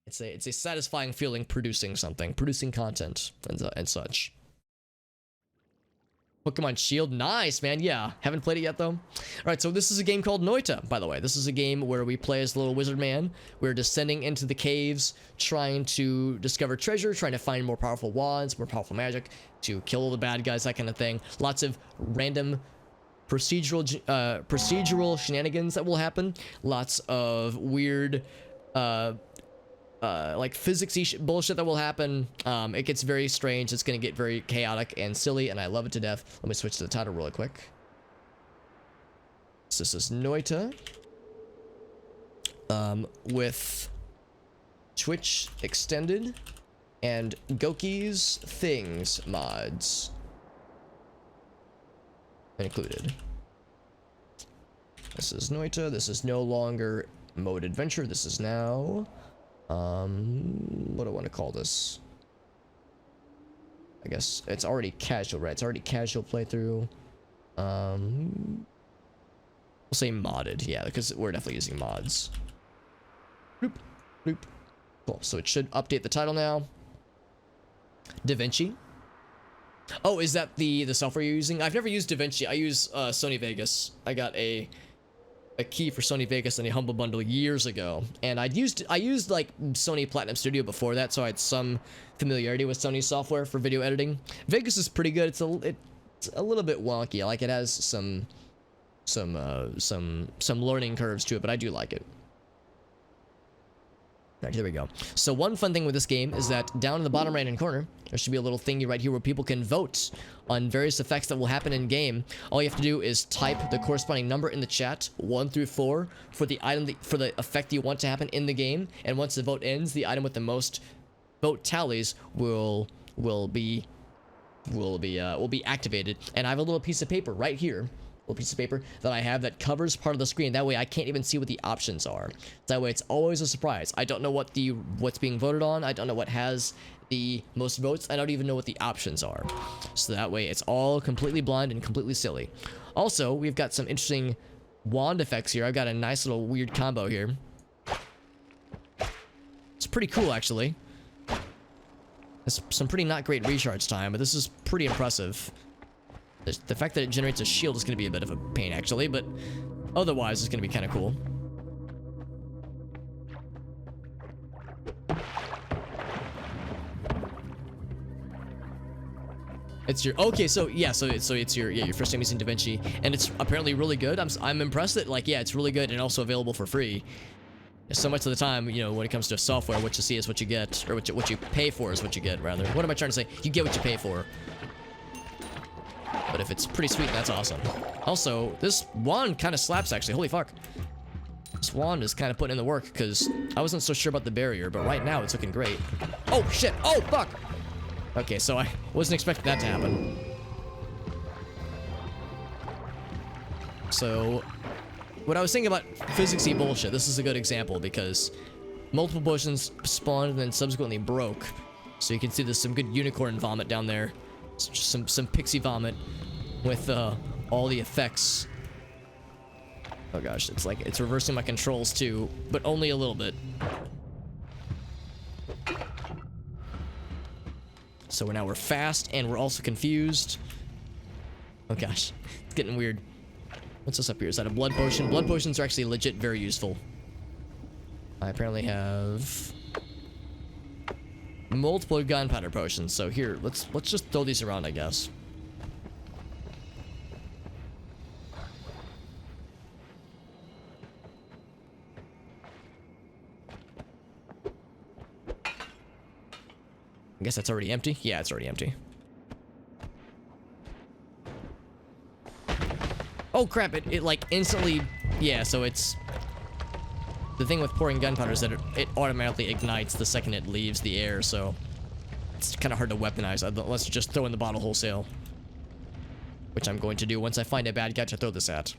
It's a satisfying feeling producing something, producing content and such. Pokemon Shield, nice, man. Yeah, haven't played it yet though. All right, so this is a game called Noita, by the way. This is a game where we play as the little wizard man. We're descending into the caves, trying to discover treasure, trying to find more powerful wands, more powerful magic, to kill all the bad guys, that kind of thing. Lots of random procedural shenanigans that will happen. Lots of weird like physicsy bullshit that will happen. It gets very strange. It's gonna get very chaotic and silly, and I love it to death. Let me switch to the title really quick. So this is Noita, with Twitch Extended and Goki's Things mods included. This is Noita. This is no longer mode adventure. This is now what do I want to call this? I guess it's already casual, right? It's already casual playthrough. We'll say modded, yeah, because we're definitely using mods. Bloop, bloop. Cool, so it should update the title now. DaVinci. Oh, is that the software you're using? I've never used DaVinci. I use Sony Vegas. I got a key for Sony Vegas in a Humble Bundle years ago, and I used like Sony Platinum Studio before that, so I had some familiarity with Sony software for video editing. Vegas is pretty good. It's a little bit wonky. Like, it has some learning curves to it, but I do like it. Alright, here we go. So one fun thing with this game is that down in the bottom right hand corner, there should be a little thingy right here where people can vote on various effects that will happen in game. All you have to do is type the corresponding number in the chat, 1 through 4, for the item for the effect you want to happen in the game. And once the vote ends, the item with the most vote tallies will be activated. And I have a little piece of paper right here. Piece of paper that I have that covers part of the screen. That way I can't even see what the options are. That way it's always a surprise. I don't know what's being voted on. I don't know what has the most votes. I don't even know what the options are. So that way it's all completely blind and completely silly. Also, we've got some interesting wand effects here. I've got a nice little weird combo here. It's pretty cool, actually. There's some pretty not great recharge time, but this is pretty impressive. The fact that it generates a shield is going to be a bit of a pain, actually, but otherwise it's going to be kind of cool. It's your okay, so yeah, so it's your first time using DaVinci, and it's apparently really good. I'm impressed that, like, yeah, it's really good and also available for free. So much of the time, you know, when it comes to software, what you see is what you get, or what you pay for is what you get, rather. What am I trying to say? You get what you pay for. But if it's pretty sweet, that's awesome. Also, this wand kind of slaps, actually. Holy fuck. This wand is kind of putting in the work, because I wasn't so sure about the barrier, but right now it's looking great. Oh, shit. Oh, fuck. Okay, so I wasn't expecting that to happen. So, what I was thinking about physicsy bullshit, this is a good example, because multiple potions spawned and then subsequently broke. So you can see there's some good unicorn vomit down there. Some pixie vomit with all the effects. Oh gosh, it's like it's reversing my controls too, but only a little bit. So now we're fast and we're also confused. Oh gosh, it's getting weird. What's this up here? Is that a blood potion? Blood potions are actually legit very useful. I apparently have multiple gunpowder potions, so here, let's just throw these around, I guess. I guess that's already empty? Yeah, it's already empty. Oh crap, it like instantly, yeah, so it's the thing with pouring gunpowder is that it automatically ignites the second it leaves the air, so it's kind of hard to weaponize. Let's just throw in the bottle wholesale, which I'm going to do once I find a bad guy to throw this at.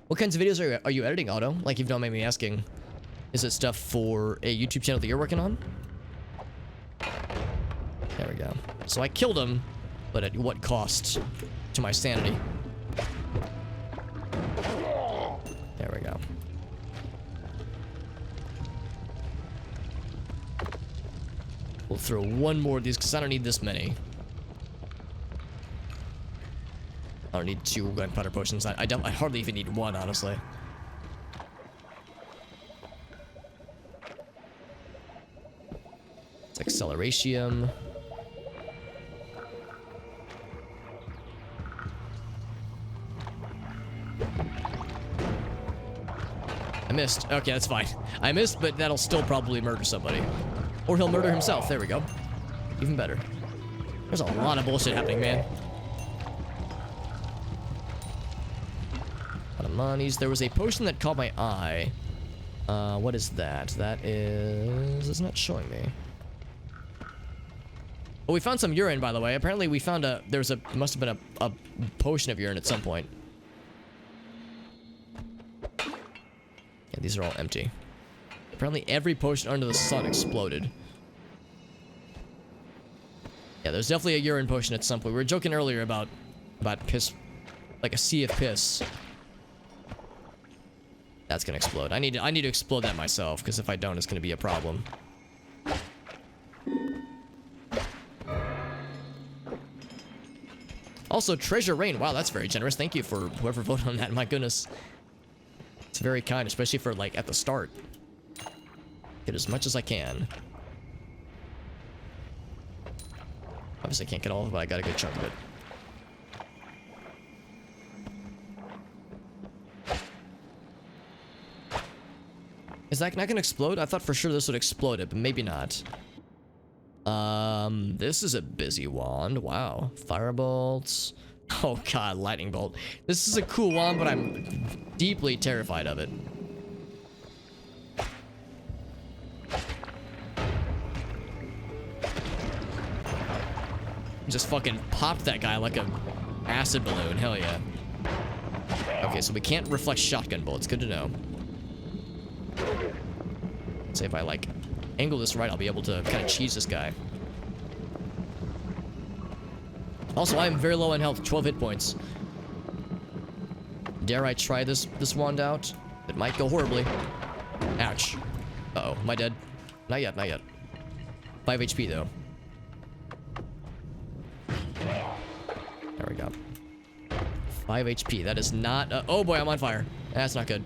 What kinds of videos are you editing, Otto? Like, if you don't mind me asking, is it stuff for a YouTube channel that you're working on? There we go. So I killed him, but at what cost to my sanity? There we go. We'll throw one more of these because I don't need this many. I don't need 2 gunpowder potions. I hardly even need 1, honestly. It's acceleration. I missed. Okay, that's fine. I missed, but that'll still probably murder somebody. Or he'll murder himself. There we go. Even better. There's a lot of bullshit happening, man. Monies. There was a potion that caught my eye. What is that? That is... It's not showing me. Oh, we found some urine, by the way. Apparently we found a... There's a... Must have been a potion of urine at some point. Yeah, these are all empty. Apparently every potion under the sun exploded. Yeah, there's definitely a urine potion at some point. We were joking earlier about piss... Like a sea of piss. That's gonna explode. I need to explode that myself, because if I don't, it's gonna be a problem. Also, treasure rain. Wow, that's very generous. Thank you for whoever voted on that. My goodness. It's very kind, especially for, like, at the start. Get as much as I can. Obviously, I can't get all of it, but I got a good chunk of it. Is that not gonna explode? I thought for sure this would explode it, but maybe not. This is a busy wand. Wow. Firebolts. Oh god, lightning bolt. This is a cool wand, but I'm deeply terrified of it. Just fucking popped that guy like a acid balloon. Hell yeah. Okay, so we can't reflect shotgun bullets. Good to know. Say if I like angle this right, I'll be able to kind of cheese this guy. Also, I am very low on health, 12 hit points. Dare I try this wand out? It might go horribly. Ouch. Uh-oh, am I dead? Not yet, not yet. 5 HP though. There we go. 5 HP. That is not. Oh boy, I'm on fire. That's not good.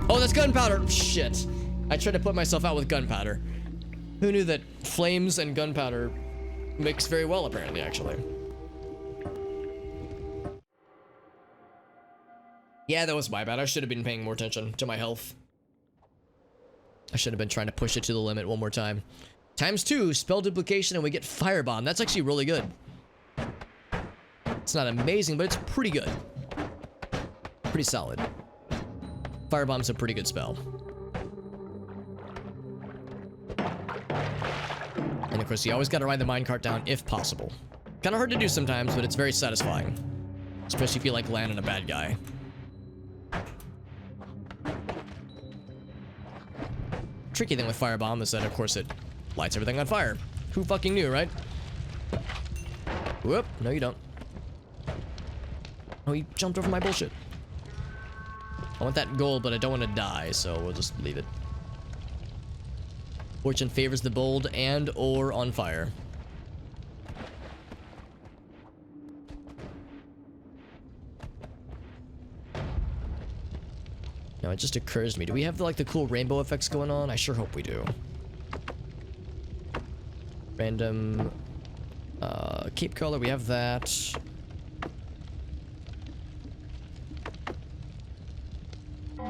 Oh, that's gunpowder. Shit. I tried to put myself out with gunpowder. Who knew that flames and gunpowder mix very well, apparently, actually. Yeah, that was my bad. I should have been paying more attention to my health. I should have been trying to push it to the limit one more time. ×2, spell duplication, and we get firebomb. That's actually really good. It's not amazing, but it's pretty good. Pretty solid. Firebomb's a pretty good spell. And of course, you always gotta ride the minecart down if possible. Kinda hard to do sometimes, but it's very satisfying. Especially if you like landing a bad guy. Tricky thing with firebomb is that, of course, it lights everything on fire. Who fucking knew, right? Whoop, no you don't. Oh, he jumped over my bullshit. I want that gold, but I don't want to die, so we'll just leave it. Fortune favors the bold and or on fire. Now, it just occurs to me, do we have like the cool rainbow effects going on? I sure hope we do. Random cape color, we have that.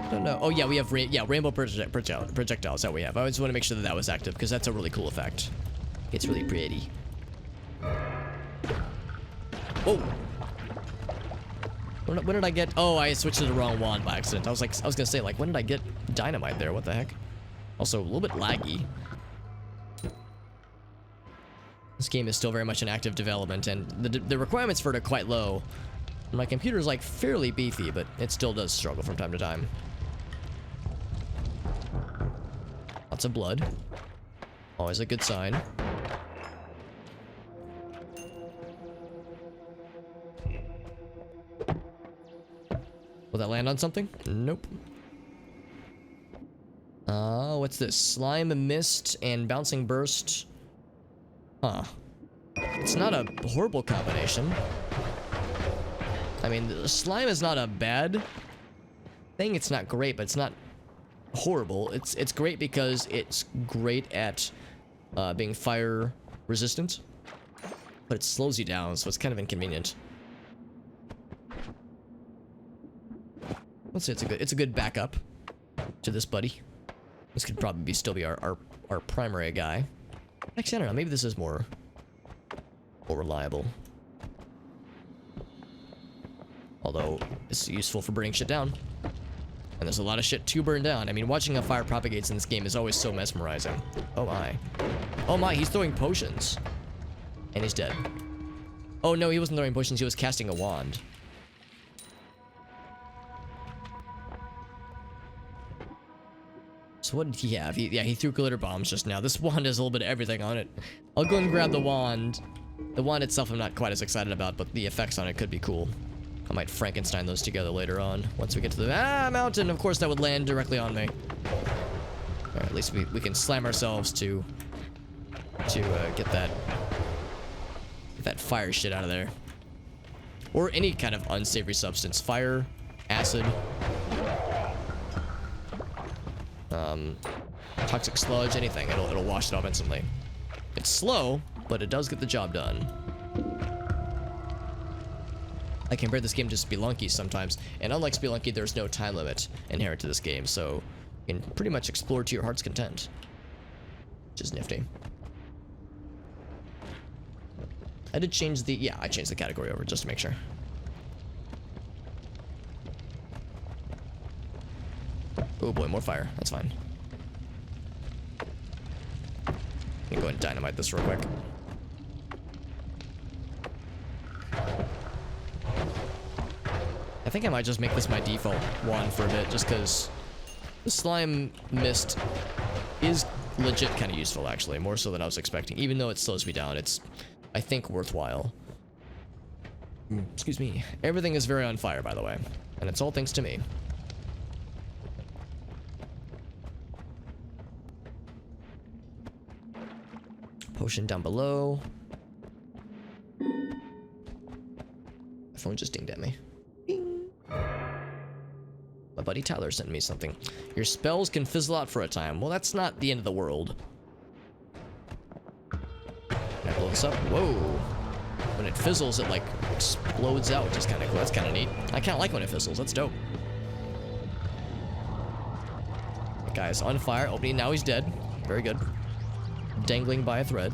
Don't know. Oh yeah, we have rainbow projectiles that we have. I just want to make sure that that was active because that's a really cool effect. It's really pretty. Oh. When did I get? Oh, I switched to the wrong wand by accident. I was gonna say, like, when did I get dynamite there? What the heck? Also, a little bit laggy. This game is still very much in active development, and the requirements for it are quite low. My computer is like fairly beefy, but it still does struggle from time to time. Lots of blood. Always a good sign. Will that land on something? Nope. What's this? Slime, mist, and bouncing burst. Huh. It's not a horrible combination. I mean, the slime is not a bad thing. It's not great, but it's not horrible. It's great because it's great at being fire resistant, but it slows you down, so it's kind of inconvenient. Let's say it's a good backup to this buddy. This could probably still be our primary guy. Actually, I don't know. Maybe this is more reliable. Although it's useful for burning shit down. And there's a lot of shit to burn down. I mean, watching how fire propagates in this game is always so mesmerizing. Oh my. Oh my, he's throwing potions. And he's dead. Oh no, he wasn't throwing potions, he was casting a wand. So what did he have? He threw glitter bombs just now. This wand has a little bit of everything on it. I'll go and grab the wand. The wand itself I'm not quite as excited about, but the effects on it could be cool. I might Frankenstein those together later on, once we get to the mountain. Of course, that would land directly on me. Or at least we can slam ourselves to get that fire shit out of there. Or any kind of unsavory substance. Fire, acid, toxic sludge, anything. It'll wash it off instantly. It's slow, but it does get the job done. I compare this game to Spelunky sometimes, and unlike Spelunky, there's no time limit inherent to this game, so you can pretty much explore to your heart's content. Which is nifty. I did change the... yeah, I changed the category over just to make sure. Oh boy, more fire. That's fine. I'm gonna go ahead and dynamite this real quick. I think I might just make this my default wand for a bit, just because the slime mist is legit kind of useful, actually. More so than I was expecting. Even though it slows me down, it's, I think, worthwhile. Excuse me. Everything is very on fire, by the way. And it's all thanks to me. Potion down below. My phone just dinged at me. My buddy Tyler sent me something. Your spells can fizzle out for a time. Well, that's not the end of the world. Can I blow this up? Whoa. When it fizzles, it like explodes out, which is kind of cool. That's kind of neat. I kind of like when it fizzles. That's dope. That guy's on fire. Opening. Now he's dead. Very good. Dangling by a thread.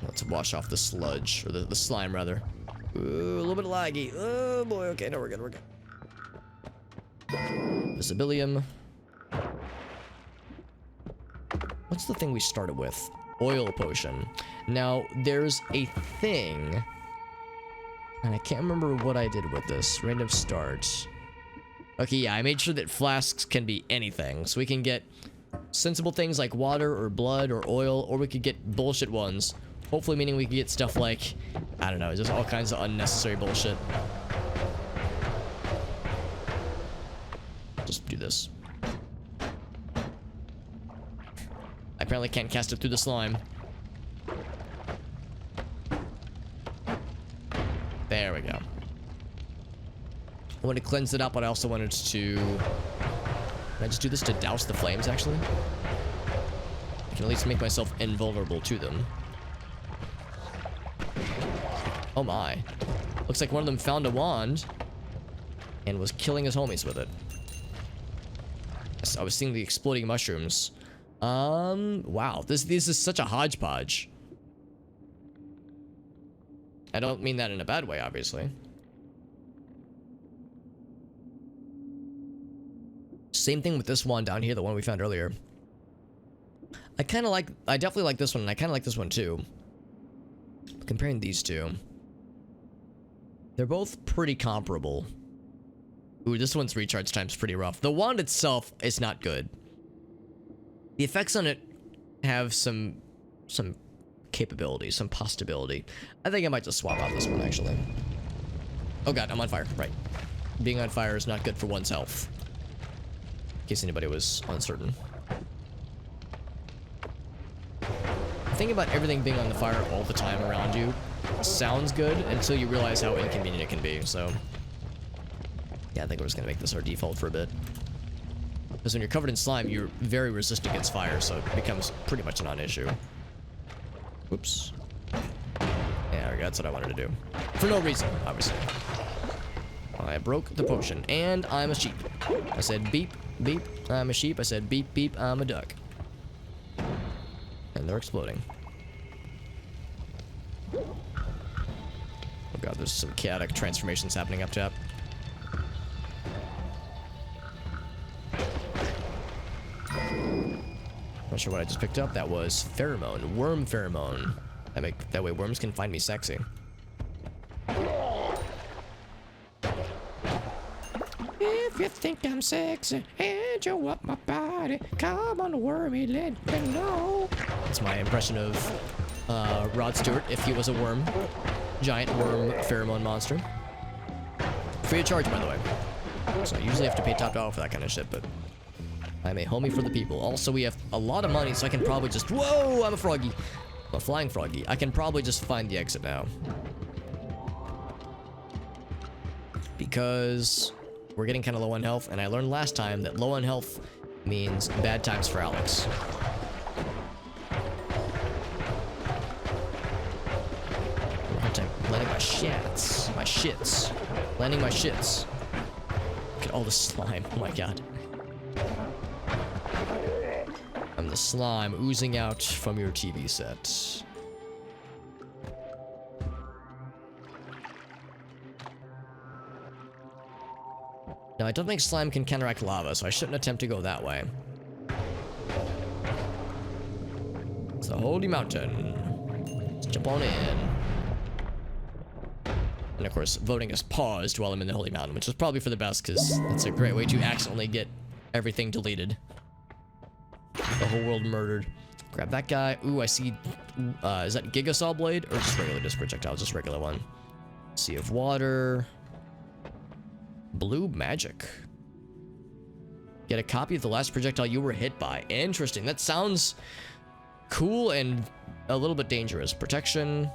Let's wash off the sludge, or the slime rather. Ooh, a little bit of laggy. Oh boy, okay, no, we're good, we're good. Visibilium. What's the thing we started with? Oil potion. Now, there's a thing, and I can't remember what I did with this. Random start. Okay, yeah, I made sure that flasks can be anything, so we can get sensible things like water or blood or oil, or we could get bullshit ones. Hopefully meaning we can get stuff like, I don't know, just all kinds of unnecessary bullshit. Just do this. I apparently can't cast it through the slime. There we go. I want to cleanse it up, but I also wanted to... Can I just do this to douse the flames, actually? I can at least make myself invulnerable to them. Oh my. Looks like one of them found a wand and was killing his homies with it. I was seeing the exploding mushrooms. Wow. This is such a hodgepodge. I don't mean that in a bad way, obviously. Same thing with this one down here, the one we found earlier. I definitely like this one, and I kind of like this one too. Comparing these two, they're both pretty comparable. Ooh, this one's recharge time's pretty rough. The wand itself is not good. The effects on it have some capability, some possibility. I think I might just swap out this one, actually. Oh god, I'm on fire. Right. being on fire is not good for one's health. In case anybody was uncertain. The thing about everything being on the fire all the time around you sounds good until you realize how inconvenient it can be, so... Yeah, I think we're just gonna make this our default for a bit. Because when you're covered in slime, you're very resistant against fire, so it becomes pretty much a non-issue. Whoops. Yeah, that's what I wanted to do. For no reason, obviously. I broke the potion, and I'm a sheep. I said beep, beep, I'm a sheep. I said beep, beep, I'm a duck. And they're exploding. Oh god, there's some chaotic transformations happening up top. Not sure what I just picked up. That was pheromone, worm pheromone. That way worms can find me sexy. If you think I'm sexy and you want my body, come on, wormy, let me know. That's my impression of Rod Stewart if he was a worm. Giant worm pheromone monster. Free of charge, by the way. So I usually have to pay top dollar for that kind of shit, but I'm a homie for the people. Also, we have a lot of money, so I can probably just... Whoa, I'm a froggy. I'm a flying froggy. I can probably just find the exit now. Because we're getting kind of low on health, and I learned last time that low on health means bad times for Alex. Hard time landing my shits. My shits. Landing my shits. Look at all the slime. Oh my god. I'm the slime oozing out from your TV set. Now, I don't think slime can counteract lava, so I shouldn't attempt to go that way. It's the Holy Mountain. Let's jump on in. And of course, voting is paused while I'm in the Holy Mountain, which is probably for the best, because it's a great way to accidentally get everything deleted. The whole world murdered. Grab that guy. Ooh, I see... is that Gigasaw Blade? Or just regular disc projectile? Just regular one. Sea of Water... Blue magic. Get a copy of the last projectile you were hit by. Interesting. That sounds cool and a little bit dangerous. Protection.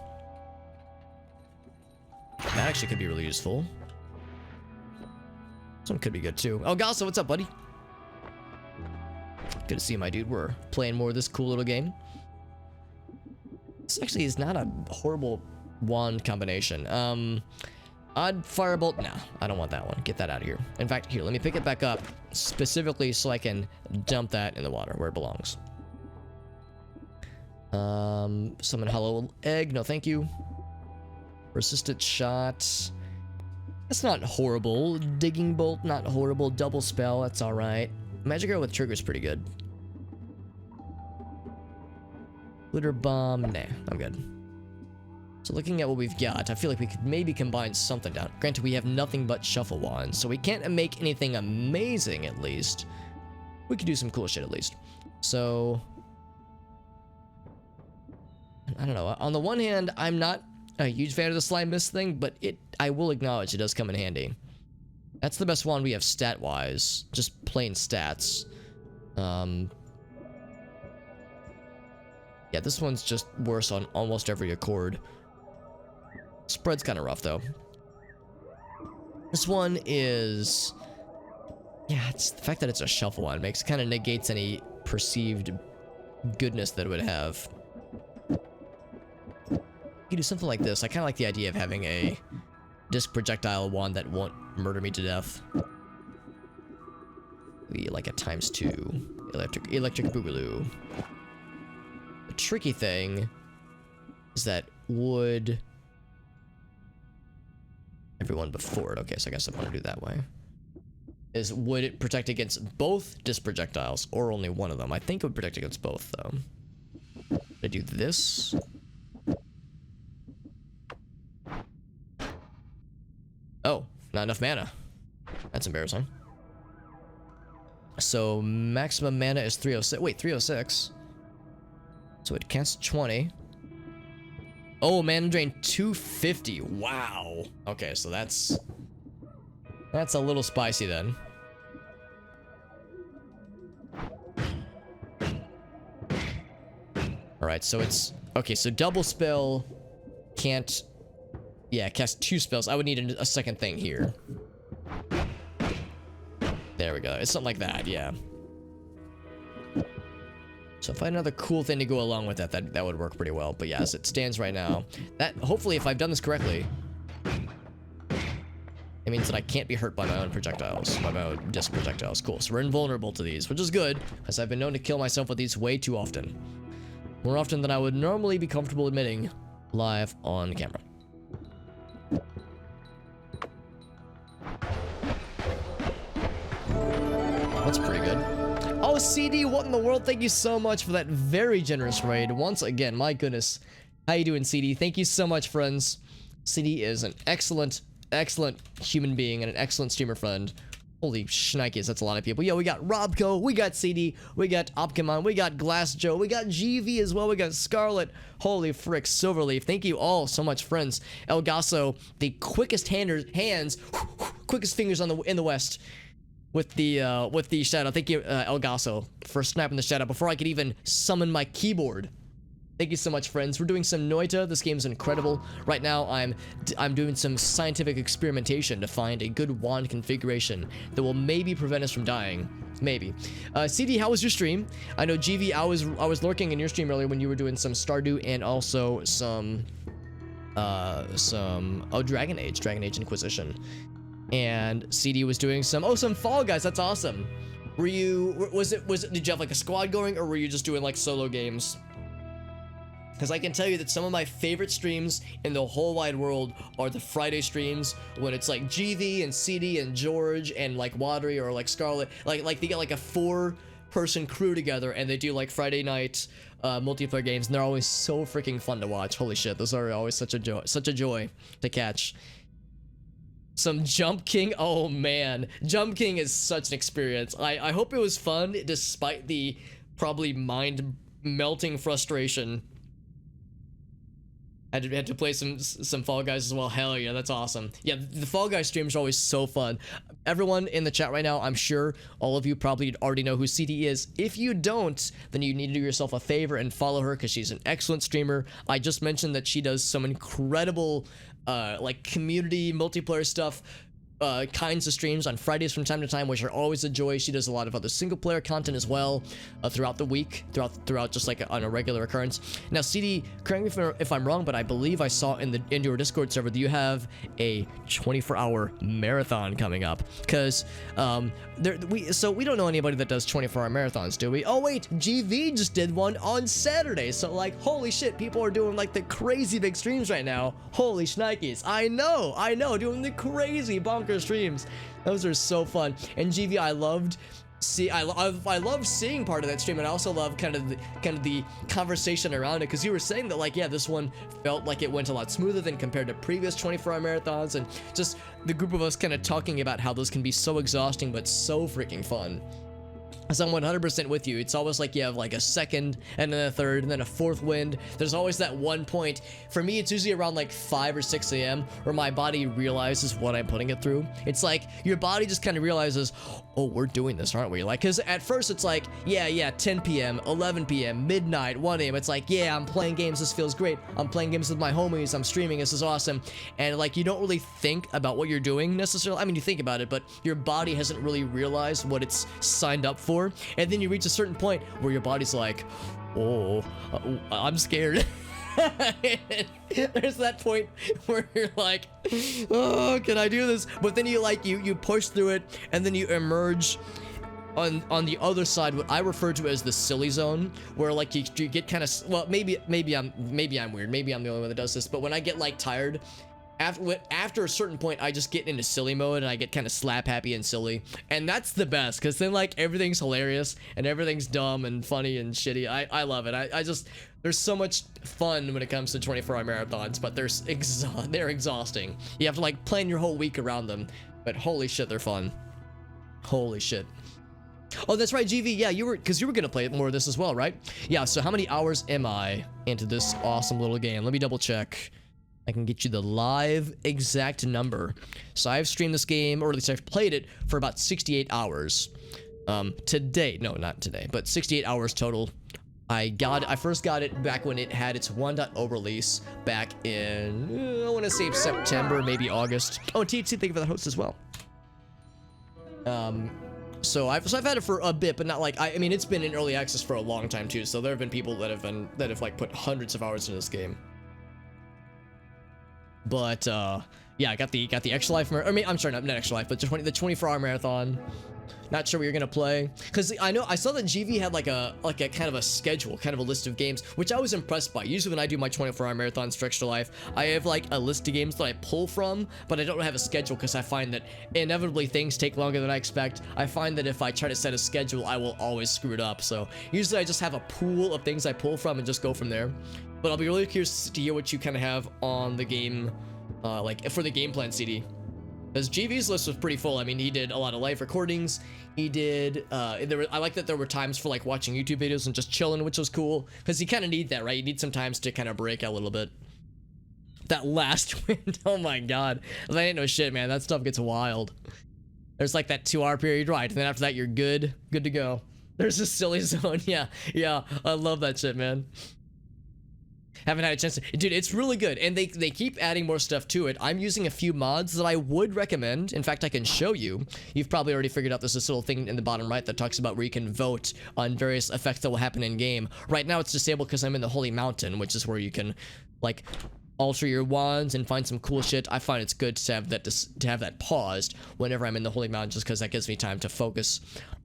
That actually could be really useful. This one could be good too. Oh, Gasa, what's up, buddy? Good to see you, my dude. We're playing more of this cool little game. This actually is not a horrible wand combination. Odd Firebolt. Nah, I don't want that one. Get that out of here. In fact, here, let me pick it back up specifically so I can dump that in the water where it belongs. Summon Hollow Egg. No, thank you. Persistent Shot. That's not horrible. Digging Bolt. Not horrible. Double Spell. That's all right. Magic Arrow with Trigger is pretty good. Glitter Bomb. Nah, I'm good. So looking at what we've got, I feel like we could maybe combine something down. Granted, we have nothing but Shuffle Wands, so we can't make anything amazing, at least. We could do some cool shit, at least. So... I don't know. On the one hand, I'm not a huge fan of the Slime Mist thing, but I will acknowledge it does come in handy. That's the best wand we have stat-wise. Just plain stats. Yeah, this one's just worse on almost every accord. Spread's kind of rough, though. This one is... Yeah, it's the fact that it's a shuffle one kind of negates any perceived goodness that it would have. You could do something like this. I kind of like the idea of having a disc projectile wand that won't murder me to death. We like a ×2. Electric Boogaloo. The tricky thing is that would... Everyone before it. Okay, so I guess I want to do it that way. Is would it protect against both disc projectiles or only one of them? I think it would protect against both, though. I do this. Oh, not enough mana. That's embarrassing. So maximum mana is 306. Wait, 306. So it casts 20. Oh, mana drain 250. Wow. Okay, so that's That's a little spicy then. Alright, so it's... Okay, so double spell can't... Yeah, cast 2 spells. I would need a second thing here. There we go. It's something like that, yeah. So if I had another cool thing to go along with that would work pretty well. But yeah, as it stands right now, that hopefully if I've done this correctly, it means that I can't be hurt by my own projectiles, by my own disc projectiles. Cool, so we're invulnerable to these, which is good, as I've been known to kill myself with these way too often. More often than I would normally be comfortable admitting live on camera. That's pretty good. Oh, CD, what in the world? Thank you so much for that very generous raid. Once again, my goodness. How you doing, CD? Thank you so much, friends. CD is an excellent human being and an excellent streamer friend. Holy shnikes, that's a lot of people. Yo, we got Robco, we got CD, we got Opcamon, we got Glass Joe, we got GV as well, we got Scarlet. Holy frick, Silverleaf. Thank you all so much, friends. Elgaso, the quickest hands, quickest fingers in the West. With the shadow. Thank you, Elgaso, for sniping the shadow before I could even summon my keyboard. Thank you so much, friends. We're doing some Noita. This game's incredible. Right now, I'm doing some scientific experimentation to find a good wand configuration that will maybe prevent us from dying. Maybe. CD, how was your stream? I know GV, I was lurking in your stream earlier when you were doing some Stardew and also some Dragon Age Inquisition. And CD was doing some Fall Guys. That's awesome. Did you have like a squad going, or were you just doing like solo games? Because I can tell you that some of my favorite streams in the whole wide world are the Friday streams when it's like GV and CD and George and like Watery or like Scarlet. Like they get like a 4-person crew together and they do like Friday night multiplayer games, and they're always so freaking fun to watch. Holy shit, those are always such a joy to catch. Some Jump King. Oh man, Jump King is such an experience. I hope it was fun despite the probably mind melting frustration. I had to play some Fall Guys as well. Hell yeah, that's awesome. Yeah, the Fall Guys streams are always so fun. Everyone in the chat right now, I'm sure all of you probably already know who CD is. If you don't, then you need to do yourself a favor and follow her, because she's an excellent streamer. I just mentioned that she does some incredible like community multiplayer stuff, kinds of streams on Fridays from time to time, which are always a joy. She does a lot of other single player content as well throughout the week, throughout just like on a regular occurrence. Now, CD, correct me if I'm wrong, but I believe I saw in your Discord server that you have a 24-hour marathon coming up. Because we don't know anybody that does 24-hour marathons, do we? Oh wait, GV just did one on Saturday. So like, holy shit, people are doing like the crazy big streams right now. Holy shnikes. I know, doing the crazy bonkers streams. Those are so fun. And GV, I loved seeing part of that stream, and I also love kind of the conversation around it, because you were saying that like, yeah, this one felt like it went a lot smoother than compared to previous 24-hour marathons, and just the group of us kind of talking about how those can be so exhausting but so freaking fun. So I'm 100% with you. It's always like you have like a second and then a third and then a fourth wind. There's always that one point. For me, it's usually around like 5 or 6 a.m. where my body realizes what I'm putting it through. It's like your body just kind of realizes, oh, we're doing this, aren't we? Like, because at first it's like, yeah, 10 p.m., 11 p.m., midnight, 1 a.m. It's like, yeah, I'm playing games. This feels great. I'm playing games with my homies. I'm streaming. This is awesome. And like, you don't really think about what you're doing necessarily. I mean, you think about it, but your body hasn't really realized what it's signed up for. And then you reach a certain point where your body's like, oh, I'm scared. There's that point where you're like, oh, can I do this? But then you push through it, and then you emerge on the other side, what I refer to as the silly zone, where like you get kind of, well, maybe I'm weird. Maybe I'm the only one that does this. But when I get like tired, after a certain point, I just get into silly mode, and I get kind of slap happy and silly, and that's the best, because then like everything's hilarious and everything's dumb and funny and shitty. I love it. I just, there's so much fun when it comes to 24-hour marathons, but they're exhausting. You have to like plan your whole week around them, but holy shit, they're fun. Holy shit. Oh, that's right, GV. Yeah, you were gonna play more of this as well, right? Yeah. So how many hours am I into this awesome little game? Let me double check. I can get you the live exact number. So I've streamed this game, or at least I've played it for about 68 hours. Today, no, not today, but 68 hours total. I first got it back when it had its 1.0 release back in, I want to say September, maybe August. Oh, THC, thank you for the host as well. So I've had it for a bit, but not like, I mean, it's been in early access for a long time too. So there have been people that have like put hundreds of hours into this game. But yeah, I got the extra life. I mean, I'm sorry, not extra life, but the 24-hour marathon. Not sure what you're gonna play, because I saw that GV had like a kind of a schedule, kind of a list of games, which I was impressed by. Usually when I do my 24-hour marathons for extra life, I have like a list of games that I pull from, but I don't have a schedule because I find that inevitably things take longer than I expect. I find that if I try to set a schedule, I will always screw it up. So usually I just have a pool of things I pull from and just go from there. But I'll be really curious to hear what you kind of have on the game, like for the game plan CD. Because GV's list was pretty full. I mean, he did a lot of live recordings. He did, I like that there were times for like watching YouTube videos and just chilling, which was cool. Because you kind of need that, right? You need some times to kind of break out a little bit. That last wind, oh my god. That ain't no shit, man. That stuff gets wild. There's like that 2-hour period, right? And then after that, you're good to go. There's a silly zone. Yeah, I love that shit, man. Haven't had a chance to, dude, it's really good, and they keep adding more stuff to it. I'm using a few mods that I would recommend. In fact, I can show you. You've probably already figured out there's this little thing in the bottom right that talks about where you can vote on various effects that will happen in game. Right now it's disabled because I'm in the Holy Mountain, which is where you can like alter your wands and find some cool shit. I find it's good to have that paused whenever I'm in the Holy Mountain, just because that gives me time to focus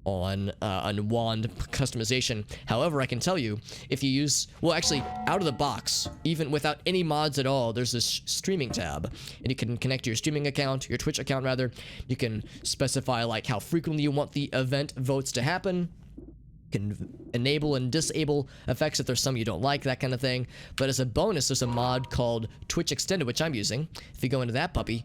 on wand customization. However, I can tell you, if you use, well, actually, out of the box, even without any mods at all, there's this streaming tab, and you can connect your streaming account, your Twitch account rather. You can specify like how frequently you want the event votes to happen. Can enable and disable effects if there's some you don't like, that kind of thing. But as a bonus, there's a mod called Twitch Extended, which I'm using. If you go into that puppy,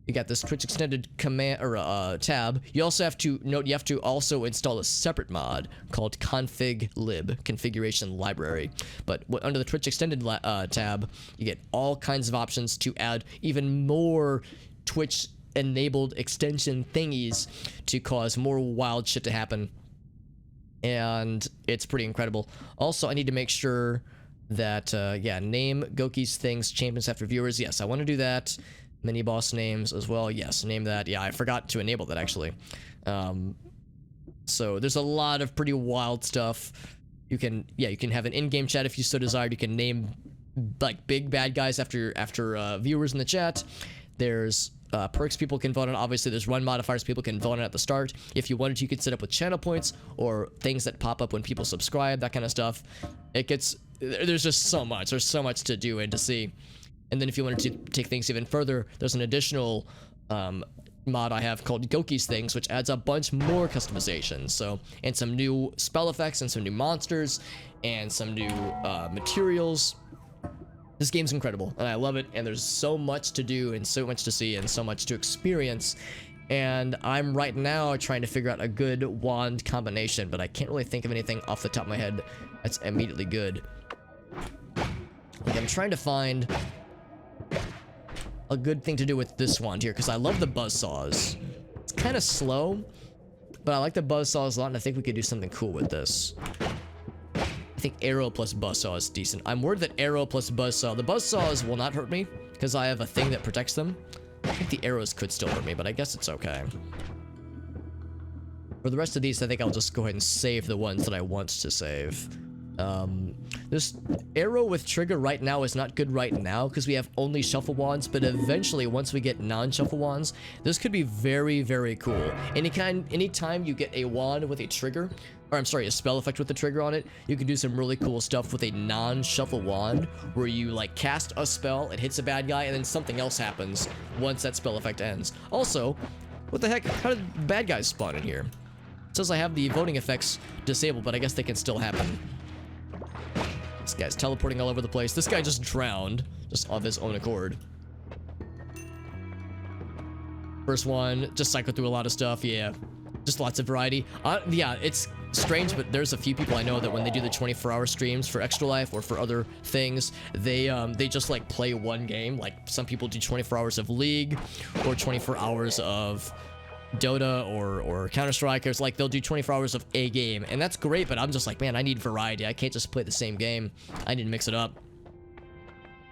you got this Twitch Extended command or tab. You also have to note, you have to also install a separate mod called config lib, configuration library. But under the Twitch Extended tab, you get all kinds of options to add even more Twitch enabled extension thingies to cause more wild shit to happen. And it's pretty incredible. Also, I need to make sure that, yeah, name Goki's things champions after viewers. Yes, I want to do that. Mini boss names as well. Yes, name that. Yeah, I forgot to enable that actually. So there's a lot of pretty wild stuff. You can have an in-game chat if you so desired. You can name like big bad guys after viewers in the chat. There's perks people can vote on. Obviously, there's run modifiers people can vote on at the start. If you wanted to, you could set up with channel points or things that pop up when people subscribe, that kind of stuff. There's just so much. There's so much to do and to see. And then if you wanted to take things even further, there's an additional mod I have called Goki's Things, which adds a bunch more customizations. So, and some new spell effects and some new monsters and some new materials. This game's incredible, and I love it, and there's so much to do and so much to see and so much to experience. And I'm right now trying to figure out a good wand combination, but I can't really think of anything off the top of my head that's immediately good. Like, I'm trying to find a good thing to do with this wand here, because I love the buzzsaws. It's kind of slow, but I like the buzzsaws a lot, and I think we could do something cool with this. I think arrow plus buzzsaw is decent. I'm worried that arrow plus buzzsaw, the buzzsaws will not hurt me, because I have a thing that protects them. I think the arrows could still hurt me, but I guess it's okay. For the rest of these, I think I'll just go ahead and save the ones that I want to save. This arrow with trigger right now is not good right now because we have only shuffle wands, but eventually once we get non-shuffle wands, this could be very, very cool. Anytime you get a wand with a trigger, or I'm sorry, a spell effect with a trigger on it, you can do some really cool stuff with a non-shuffle wand where you like cast a spell, it hits a bad guy, and then something else happens once that spell effect ends. Also, what the heck, how did bad guys spawn in here? It says I have the voting effects disabled, but I guess they can still happen. This guy's teleporting all over the place. This guy just drowned, just of his own accord. First one, just cycle through a lot of stuff, yeah. Just lots of variety. Yeah, it's strange, but there's a few people I know that when they do the 24-hour streams for Extra Life or for other things, they just like play one game. Like some people do 24 hours of League or 24 hours of Dota or Counter-Strike. It's like they'll do 24 hours of a game, and that's great, but I'm just like, man, I need variety. I can't just play the same game. I need to mix it up.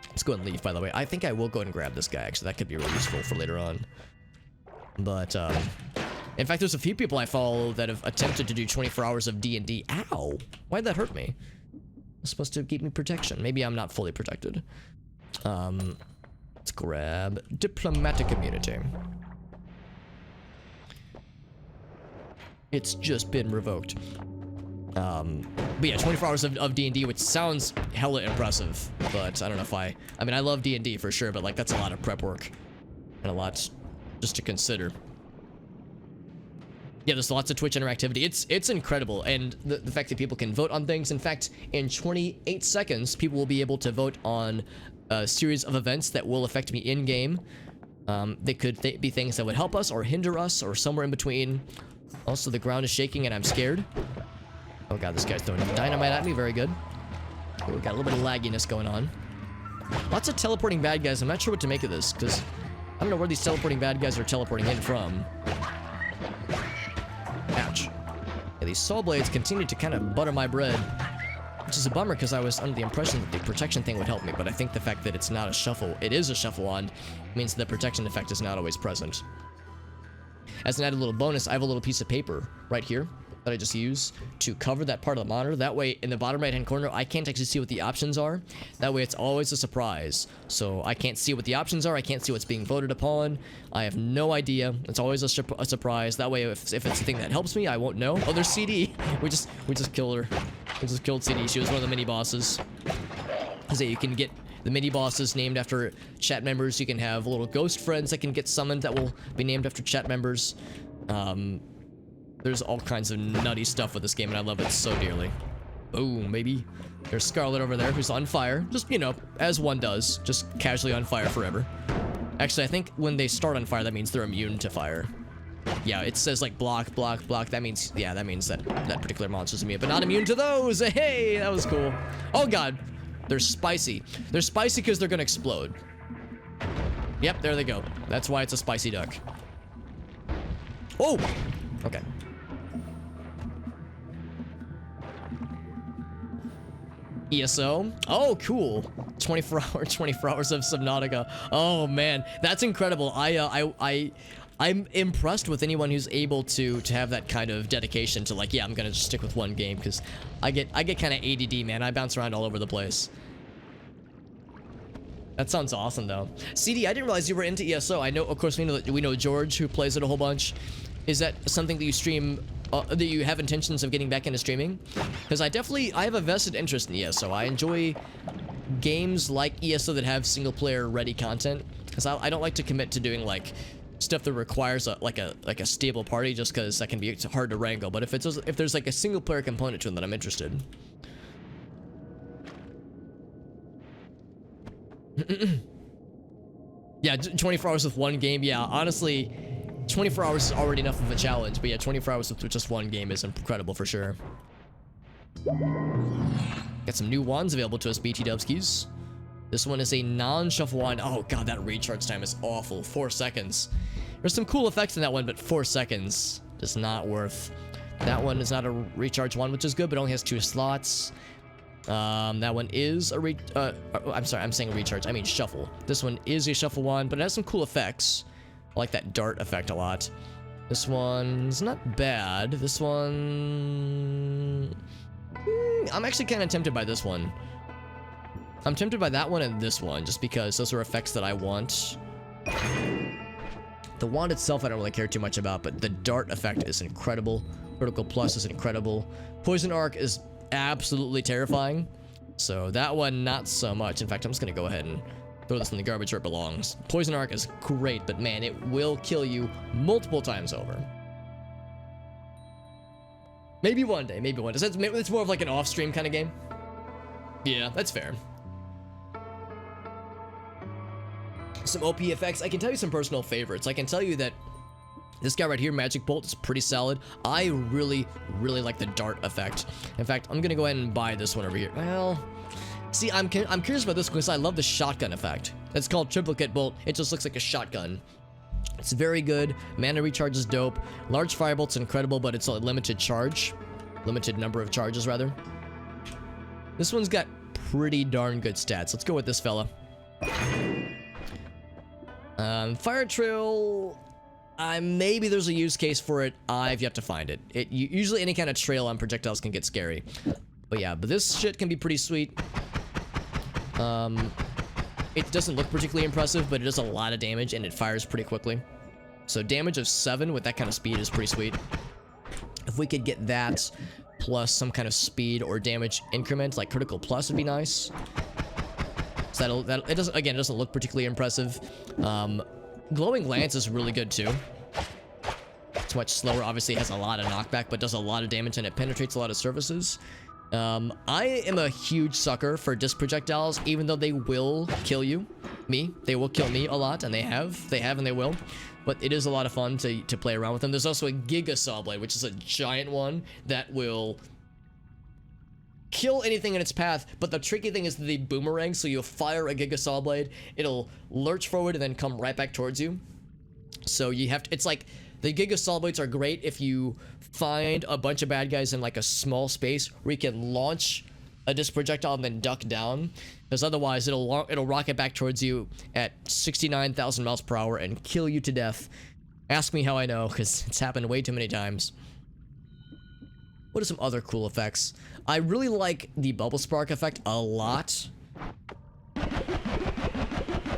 Let's go and leave, by the way. I think I will go and grab this guy, actually. That could be really useful for later on. But, in fact, there's a few people I follow that have attempted to do 24 hours of D&D. Ow! Why'd that hurt me? It's supposed to give me protection. Maybe I'm not fully protected. Let's grab Diplomatic Immunity. It's just been revoked. But yeah, 24 hours of D&D, which sounds hella impressive, but I don't know if I mean, I love D&D for sure, but like that's a lot of prep work and a lot just to consider. Yeah, there's lots of Twitch interactivity. It's incredible, and the fact that people can vote on things. In fact, in 28 seconds, people will be able to vote on a series of events that will affect me in-game. They could be things that would help us or hinder us or somewhere in between. Also, the ground is shaking and I'm scared. Oh god, this guy's throwing dynamite at me. Very good. Oh, we got a little bit of lagginess going on. Lots of teleporting bad guys. I'm not sure what to make of this, because I don't know where these teleporting bad guys are teleporting in from. Ouch. Yeah, these soul blades continue to kind of butter my bread, which is a bummer because I was under the impression that the protection thing would help me, but I think the fact that it's not a shuffle, it is a shuffle wand, means the protection effect is not always present. As an added little bonus, I have a little piece of paper right here that I just use to cover that part of the monitor. That way, in the bottom right-hand corner, I can't actually see what the options are. That way, it's always a surprise. So I can't see what the options are. I can't see what's being voted upon. I have no idea. It's always a surprise. That way, if it's the thing that helps me, I won't know. Oh, there's CD. We just killed her. We just killed CD. She was one of the mini bosses. So you can get the mini bosses named after chat members. You can have little ghost friends that can get summoned that will be named after chat members. There's all kinds of nutty stuff with this game, and I love it so dearly. Boom, baby. There's Scarlet over there, who's on fire. Just, you know, as one does. Just casually on fire forever. Actually, I think when they start on fire, that means they're immune to fire. Yeah, it says, like, block, block, block. That means, yeah, that means that that particular monster's immune, but not immune to those. Hey, that was cool. Oh, God. They're spicy. They're spicy because they're gonna explode. Yep, there they go. That's why it's a spicy duck. Oh! Okay. ESO. Oh, cool. 24 hours of Subnautica. Oh man, that's incredible. I'm impressed with anyone who's able to have that kind of dedication to, like, yeah, I'm gonna just stick with one game, because I get kind of ADD, man. I bounce around all over the place. That sounds awesome, though. CD, I didn't realize you were into ESO. I know, of course, we know George, who plays it a whole bunch. Is that something that you stream, that you have intentions of getting back into streaming? Because I have a vested interest in ESO. I enjoy games like ESO that have single-player ready content, because I don't like to commit to doing, like, stuff that requires a stable party, just because that can be hard to wrangle. But if there's like a single-player component to it, then I'm interested. Yeah, 24 hours with one game. Yeah, honestly, 24 hours is already enough of a challenge, but yeah, 24 hours with just one game is incredible for sure. Got some new wands available to us, BT Dubskis. This one is a non-shuffle wand. Oh god, that recharge time is awful. 4 seconds. There's some cool effects in that one, but 4 seconds is not worth. That one is not a recharge wand, which is good, but only has 2 slots. That one is a I'm sorry, I'm saying a recharge. I mean shuffle. This one is a shuffle wand, but it has some cool effects. I like that dart effect a lot. This one's not bad. This one... I'm actually kind of tempted by this one. I'm tempted by that one and this one, just because those are effects that I want. The wand itself I don't really care too much about, but the dart effect is incredible. Vertical plus is incredible. Poison arc is absolutely terrifying. So that one, not so much. In fact, I'm just going to go ahead and throw this in the garbage where it belongs. Poison arc is great, but man, it will kill you multiple times over. Maybe one day, maybe one day. It's more of like an off-stream kind of game. Yeah, that's fair. Some OP effects. I can tell you some personal favorites. I can tell you that This guy right here, Magic Bolt, is pretty solid. I really, really like the dart effect. In fact, I'm gonna go ahead and buy this one over here. Well, see, I'm curious about this because I love the shotgun effect. It's called Triplicate Bolt. It just looks like a shotgun. It's very good. Mana recharge is dope. Large Firebolt's incredible, but it's a limited charge. Limited number of charges, rather. This one's got pretty darn good stats. Let's go with this fella. Fire Trail... maybe there's a use case for it. I've yet to find it. Usually any kind of trail on projectiles can get scary. But yeah, but this shit can be pretty sweet. It doesn't look particularly impressive, but it does a lot of damage and it fires pretty quickly. So damage of 7 with that kind of speed is pretty sweet. If we could get that plus some kind of speed or damage increment, like critical plus would be nice. So it doesn't look particularly impressive. Glowing Lance is really good too. It's much slower. Obviously, it has a lot of knockback, but does a lot of damage and it penetrates a lot of surfaces. I am a huge sucker for disc projectiles, even though they will kill you. They will kill me a lot, and they have and they will. But it is a lot of fun to play around with them. There's also a Giga Saw Blade, which is a giant one that will kill anything in its path, but the tricky thing is the boomerang, so you'll fire a Giga Saw Blade, it'll lurch forward and then come right back towards you. So you have to, it's like, the Giga Saw Blades are great if you find a bunch of bad guys in like a small space where you can launch a disc projectile and then duck down, because otherwise it'll rocket back towards you at 69,000 miles per hour and kill you to death. Ask me how I know, because it's happened way too many times. What are some other cool effects? I really like the Bubble Spark effect a lot.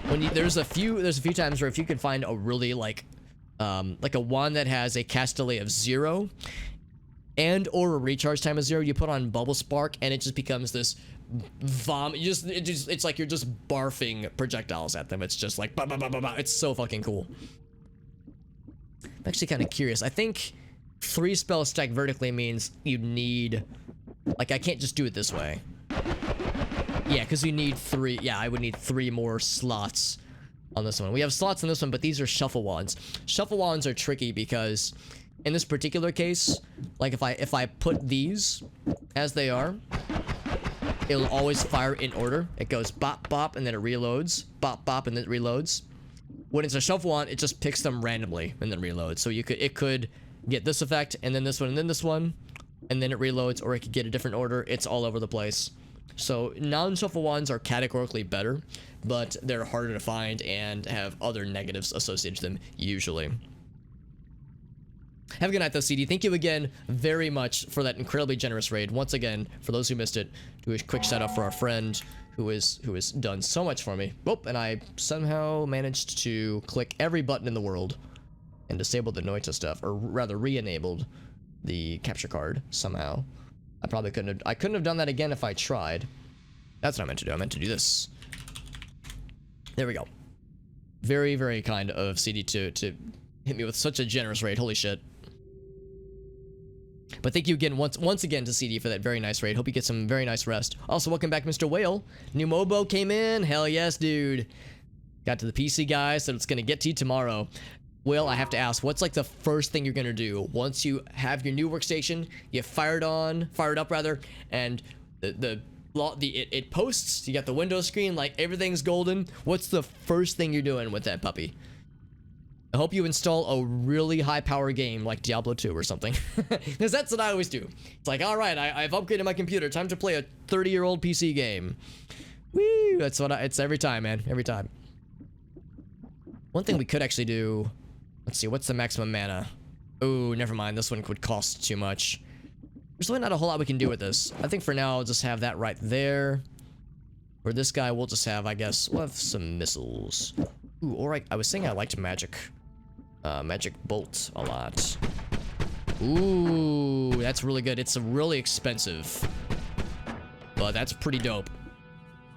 There's a few times where if you can find a really like a wand that has a cast delay of 0 and or a recharge time of 0, you put on Bubble Spark and it just becomes this vomit. It's like you're just barfing projectiles at them. It's just like bah, bah, bah, bah, bah. It's so fucking cool. I'm actually kind of curious. I think 3 spells stacked vertically means you need, like, I can't just do it this way. Yeah, because you need 3. Yeah, I would need 3 more slots on this one. We have slots on this one, but these are shuffle wands. Shuffle wands are tricky because in this particular case, like if I put these as they are, it'll always fire in order. It goes bop bop and then it reloads, bop bop and then it reloads. When it's a shuffle wand, it just picks them randomly and then reloads. So it could get this effect and then this one and then this one, and then it reloads, or it could get a different order. It's all over the place. So non-shuffle wands are categorically better, but they're harder to find and have other negatives associated to them usually. Have a good night though, CD. Thank you again very much for that incredibly generous raid. Once again, for those who missed it, do a quick shout out for our friend who has done so much for me. Oh, and I somehow managed to click every button in the world and disabled the Noita stuff, or rather re-enabled the capture card somehow. I couldn't have done that again if I tried. That's what I meant to do. I meant to do this. There we go. Very, very kind of CD to hit me with such a generous raid. Holy shit. But thank you again once again to CD for that very nice raid. Hope you get some very nice rest. Also, welcome back, Mr. Whale. New Mobo came in. Hell yes, dude. Got to the PC guy, so it's gonna get to you tomorrow. Will, I have to ask, what's like the first thing you're gonna do once you have your new workstation, you fired up rather, and it posts, you got the Windows screen, like everything's golden. What's the first thing you're doing with that puppy? I hope you install a really high power game like Diablo 2 or something, because that's what I always do. It's like, all right, I've upgraded my computer, time to play a 30-year-old PC game. Woo! That's what it's every time, man, every time. One thing we could actually do. Let's see, what's the maximum mana? Oh, never mind. This one would cost too much. There's really not a whole lot we can do with this. I think for now, I'll just have that right there. For this guy, we'll just have, I guess, we'll have some missiles. Ooh, alright. I was saying I liked magic bolt a lot. Ooh, that's really good. It's really expensive, but that's pretty dope.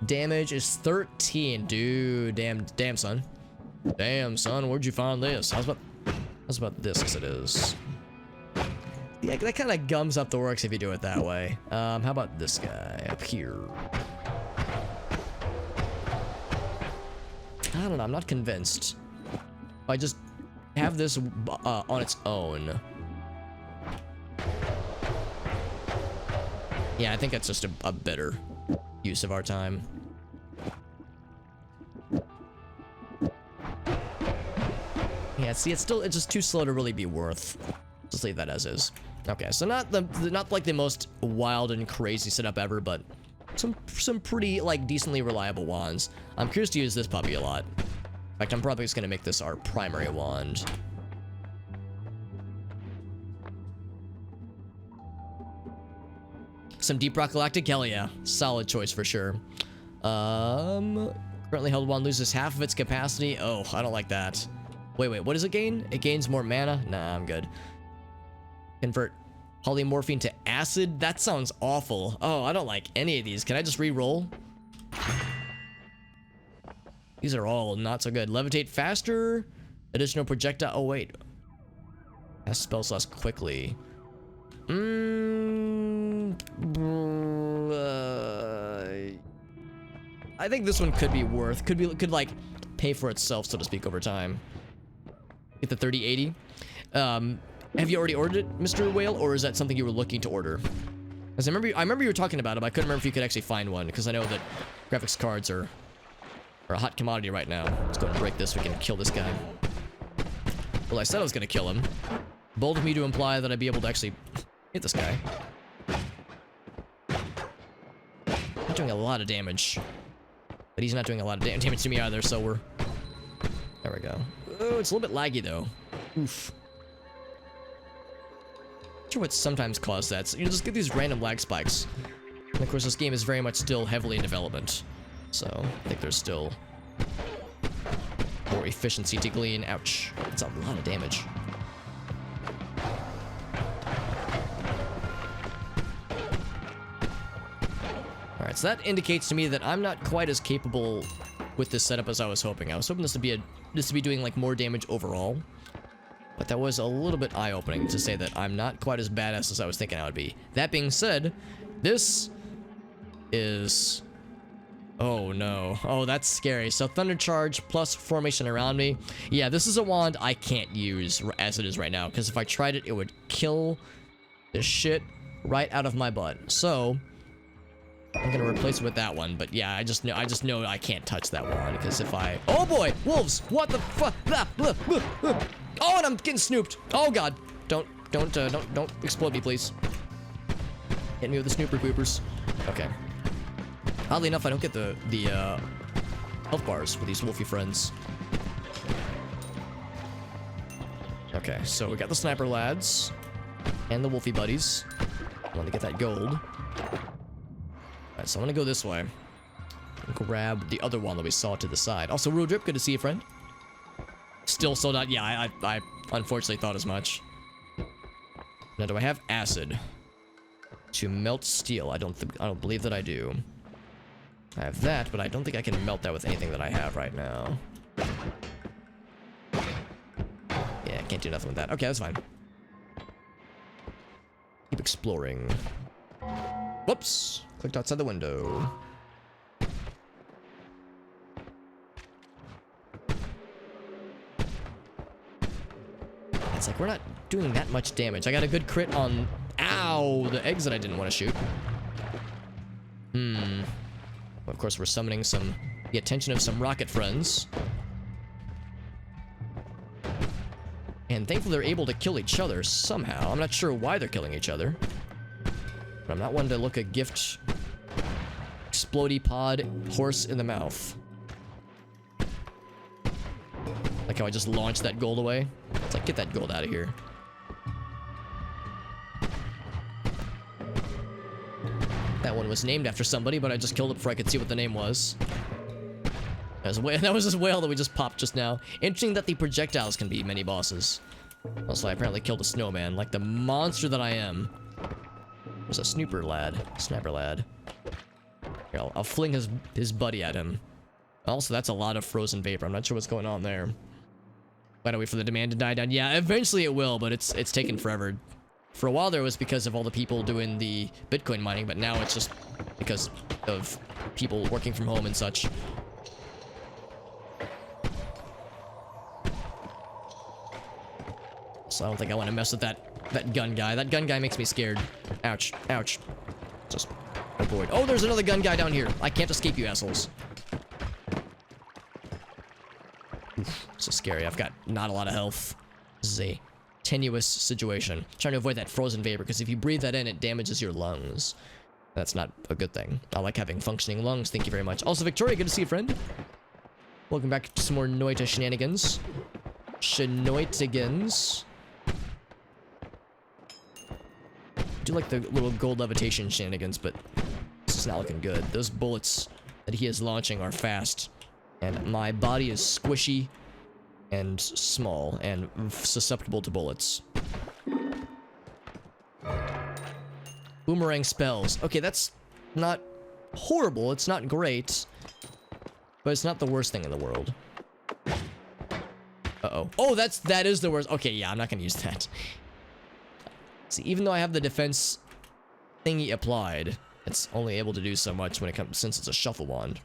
Damage is 13, dude. Damn, son. Damn, son, where'd you find this? How's about this, as it is? Yeah, that kind of gums up the works if you do it that way. How about this guy up here? I don't know, I'm not convinced. I just have this on its own. Yeah, I think that's just a better use of our time. Yeah, see, it's just too slow to really be worth. Just leave that as is. Okay, so not like the most wild and crazy setup ever, but some pretty like decently reliable wands. I'm curious to use this puppy a lot. In fact, I'm probably just gonna make this our primary wand. Some Deep Rock Galactic, hell yeah. Solid choice for sure. Currently held wand loses half of its capacity. Oh, I don't like that. Wait, what does it gain? It gains more mana? Nah, I'm good. Convert polymorphine to acid? That sounds awful. Oh, I don't like any of these. Can I just re-roll? These are all not so good. Levitate faster. Additional projectile. Oh, wait. Cast spells less quickly. I think this one could be worth. Could like pay for itself, so to speak, over time. Get the 3080. Have you already ordered it, Mr. Whale, or is that something you were looking to order? Because I remember you were talking about it, but I couldn't remember if you could actually find one, because I know that graphics cards are a hot commodity right now. Let's go and break this. We can kill this guy. Well, I said I was gonna kill him. Bold of me to imply that I'd be able to actually hit this guy. I'm doing a lot of damage, but he's not doing a lot of damage to me either. So we're there. We go. Oh, it's a little bit laggy though. Oof. Not sure what sometimes causes that. So, you just get these random lag spikes. And of course, this game is very much still heavily in development, so I think there's still more efficiency to glean. Ouch! That's a lot of damage. Alright, so that indicates to me that I'm not quite as capable with this setup as I was hoping. I was hoping this to be doing like more damage overall. But that was a little bit eye-opening to say that I'm not quite as badass as I was thinking I would be. That being said, this is... Oh no. Oh, that's scary. So Thunder Charge plus formation around me. Yeah, this is a wand I can't use as it is right now, because if I tried it, it would kill the shit right out of my butt. So I'm gonna replace it with that one. But yeah, I just know I can't touch that wand, because if I... Oh boy! Wolves! What the fuck? Oh, and I'm getting snooped. Oh god. Don't explode me, please. Hit me with the snooper poopers. Okay. Oddly enough, I don't get the health bars for these wolfy friends. Okay, so we got the sniper lads and the wolfy buddies. I want to get that gold. Alright, so I'm gonna go this way and grab the other one that we saw to the side. Also, Real Drip, good to see you, friend. Still sold out. Yeah, I unfortunately thought as much. Now, do I have acid to melt steel? I don't believe that I do. I have that, but I don't think I can melt that with anything that I have right now. Yeah, I can't do nothing with that. Okay, that's fine. Keep exploring. Whoops! Clicked outside the window. It's like we're not doing that much damage. I got a good crit on... Ow! The eggs that I didn't want to shoot. Of course, we're summoning the attention of some rocket friends. And thankfully they're able to kill each other somehow. I'm not sure why they're killing each other. But I'm not one to look a gift... Explodey pod horse in the mouth. Like how I just launched that gold away. It's like, get that gold out of here. That one was named after somebody, but I just killed it before I could see what the name was. That was this whale that we just popped just now. Interesting that the projectiles can be mini bosses. Also, I apparently killed a snowman, like the monster that I am. There's a sniper lad. Here, I'll fling his buddy at him. Also, that's a lot of frozen vapor. I'm not sure what's going on there. Gotta wait for the demand to die down. Yeah, eventually it will, but it's taken forever. For a while there was because of all the people doing the Bitcoin mining, but now it's just because of people working from home and such. So I don't think I want to mess with that gun guy. That gun guy makes me scared. Ouch. Ouch. Just avoid. Oh, there's another gun guy down here. I can't escape you assholes. Oof, so scary. I've got not a lot of health. This is a tenuous situation. Trying to avoid that frozen vapor, because if you breathe that in, it damages your lungs. That's not a good thing. I like having functioning lungs. Thank you very much. Also, Victoria, good to see you, friend. Welcome back to some more Noita shenanigans. Shenoitigans. Do like the little gold levitation shenanigans, but this is not looking good. Those bullets that he is launching are fast, and my body is squishy and small and susceptible to bullets. Boomerang spells. Okay, that's not horrible. It's not great, but it's not the worst thing in the world. Uh-oh. Oh, that is the worst. Okay, yeah, I'm not gonna use that. See, even though I have the defense thingy applied, it's only able to do so much when it comes, since it's a shuffle wand.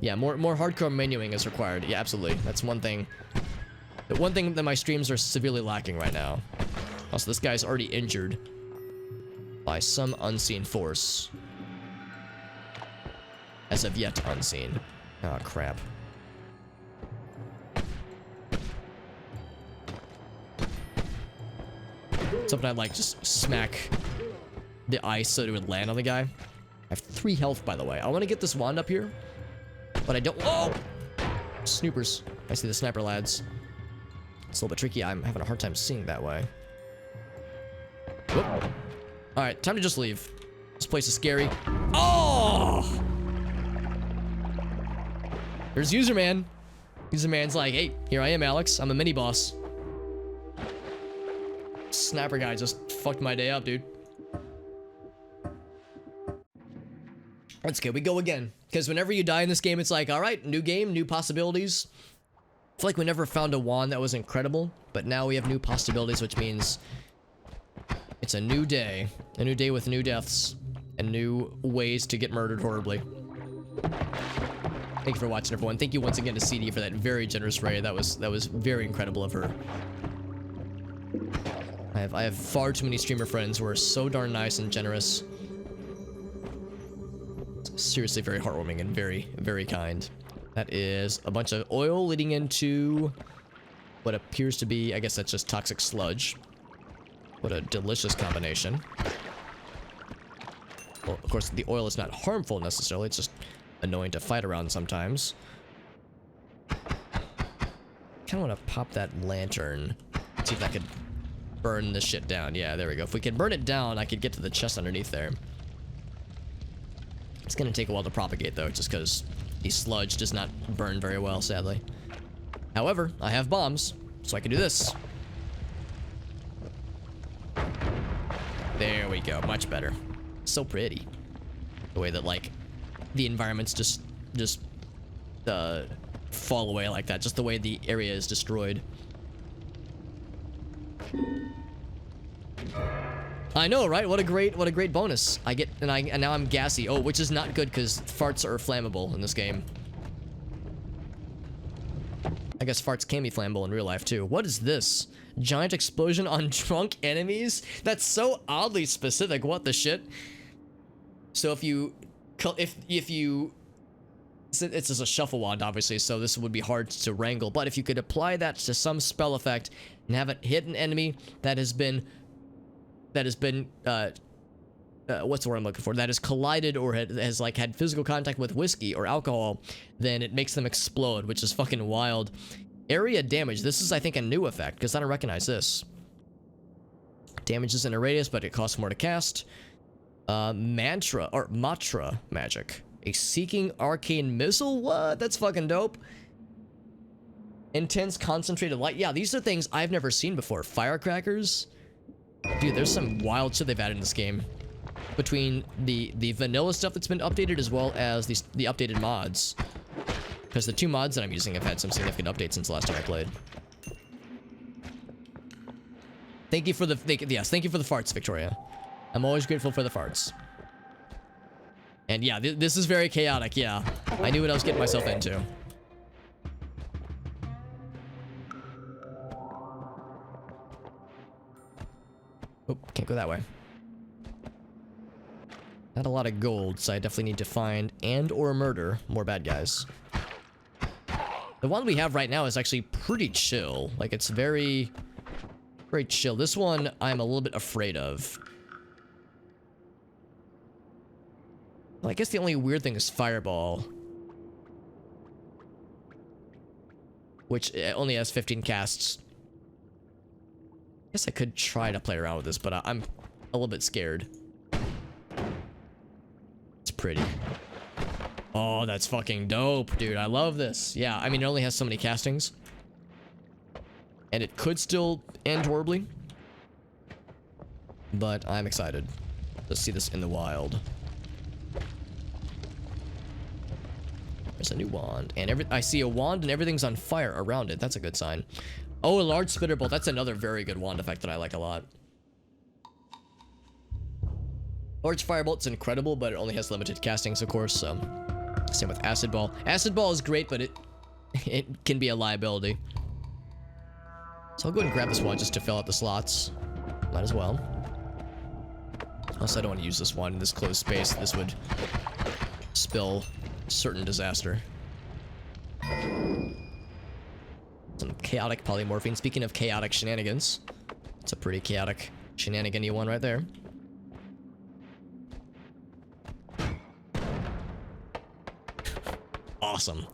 Yeah, more hardcore menuing is required. Yeah, absolutely. That's one thing. The one thing that my streams are severely lacking right now. Also, this guy's already injured by some unseen force. As of yet unseen. Oh, crap. Something I'd like just smack the ice so it would land on the guy. I have 3 health, by the way. I want to get this wand up here, but I don't. Oh! Snoopers. I see the sniper lads. It's a little bit tricky. I'm having a hard time seeing that way. Whoop. Alright, time to just leave. This place is scary. Oh! There's Userman. Userman's like, hey, here I am, Alex. I'm a mini boss. Sniper guy just fucked my day up, dude. That's good. We go again. Because whenever you die in this game, it's like, alright, new game, new possibilities. I feel like we never found a wand that was incredible, but now we have new possibilities, which means it's a new day. A new day with new deaths and new ways to get murdered horribly. Thank you for watching, everyone. Thank you once again to CD for that very generous raid. That was very incredible of her. I have far too many streamer friends who are so darn nice and generous. It's seriously very heartwarming and very, very kind. That is a bunch of oil leading into what appears to be, I guess that's just toxic sludge. What a delicious combination. Well, of course, the oil is not harmful necessarily. It's just annoying to fight around sometimes. Kind of want to pop that lantern. See if I could burn this shit down. Yeah, there we go. If we could burn it down, I could get to the chest underneath there. It's gonna take a while to propagate, though, just because the sludge does not burn very well, sadly. However, I have bombs, so I can do this. There we go. Much better. So pretty. The way that, like, the environments just fall away like that. Just the way the area is destroyed. I know, right? What a great bonus. I get, and now I'm gassy. Oh, which is not good because farts are flammable in this game. I guess farts can be flammable in real life too. What is this? Giant explosion on drunk enemies? That's so oddly specific. What the shit? So if you it's just a shuffle wand, obviously, so this would be hard to wrangle. But if you could apply that to some spell effect and have it hit an enemy that has been what's the word I'm looking for? That has collided or has like had physical contact with whiskey or alcohol, then it makes them explode, which is fucking wild. Area damage. This is, I think, a new effect because I don't recognize this. Damages in a radius, but it costs more to cast. Matra magic. A seeking arcane missile? What? That's fucking dope. Intense concentrated light. Yeah, these are things I've never seen before. Firecrackers. Dude, there's some wild shit they've added in this game. Between the vanilla stuff that's been updated as well as the updated mods. Because the 2 mods that I'm using have had some significant updates since the last time I played. Thank you for the thank you for the farts, Victoria. I'm always grateful for the farts. And yeah, this is very chaotic, yeah. I knew what I was getting myself into. Oh, can't go that way. Not a lot of gold, so I definitely need to find and or murder more bad guys. The one we have right now is actually pretty chill. Like, it's very, very chill. This one I'm a little bit afraid of. Well, I guess the only weird thing is Fireball, which only has 15 casts. I guess I could try to play around with this, but I'm a little bit scared. It's pretty. Oh, that's fucking dope, dude. I love this. Yeah, I mean, it only has so many castings. And it could still end horribly. But I'm excited to see this in the wild. There's a new wand. And I see a wand and everything's on fire around it. That's a good sign. Oh, a large spitter bolt. That's another very good wand effect that I like a lot. Large firebolt's incredible, but it only has limited castings, of course, so... Same with Acid Ball. Acid Ball is great, but it can be a liability. So I'll go ahead and grab this one just to fill out the slots. Might as well. Also, I don't want to use this one in this closed space. This would spill certain disaster. Some chaotic polymorphine. Speaking of chaotic shenanigans, it's a pretty chaotic shenanigan-y one right there. Awesome.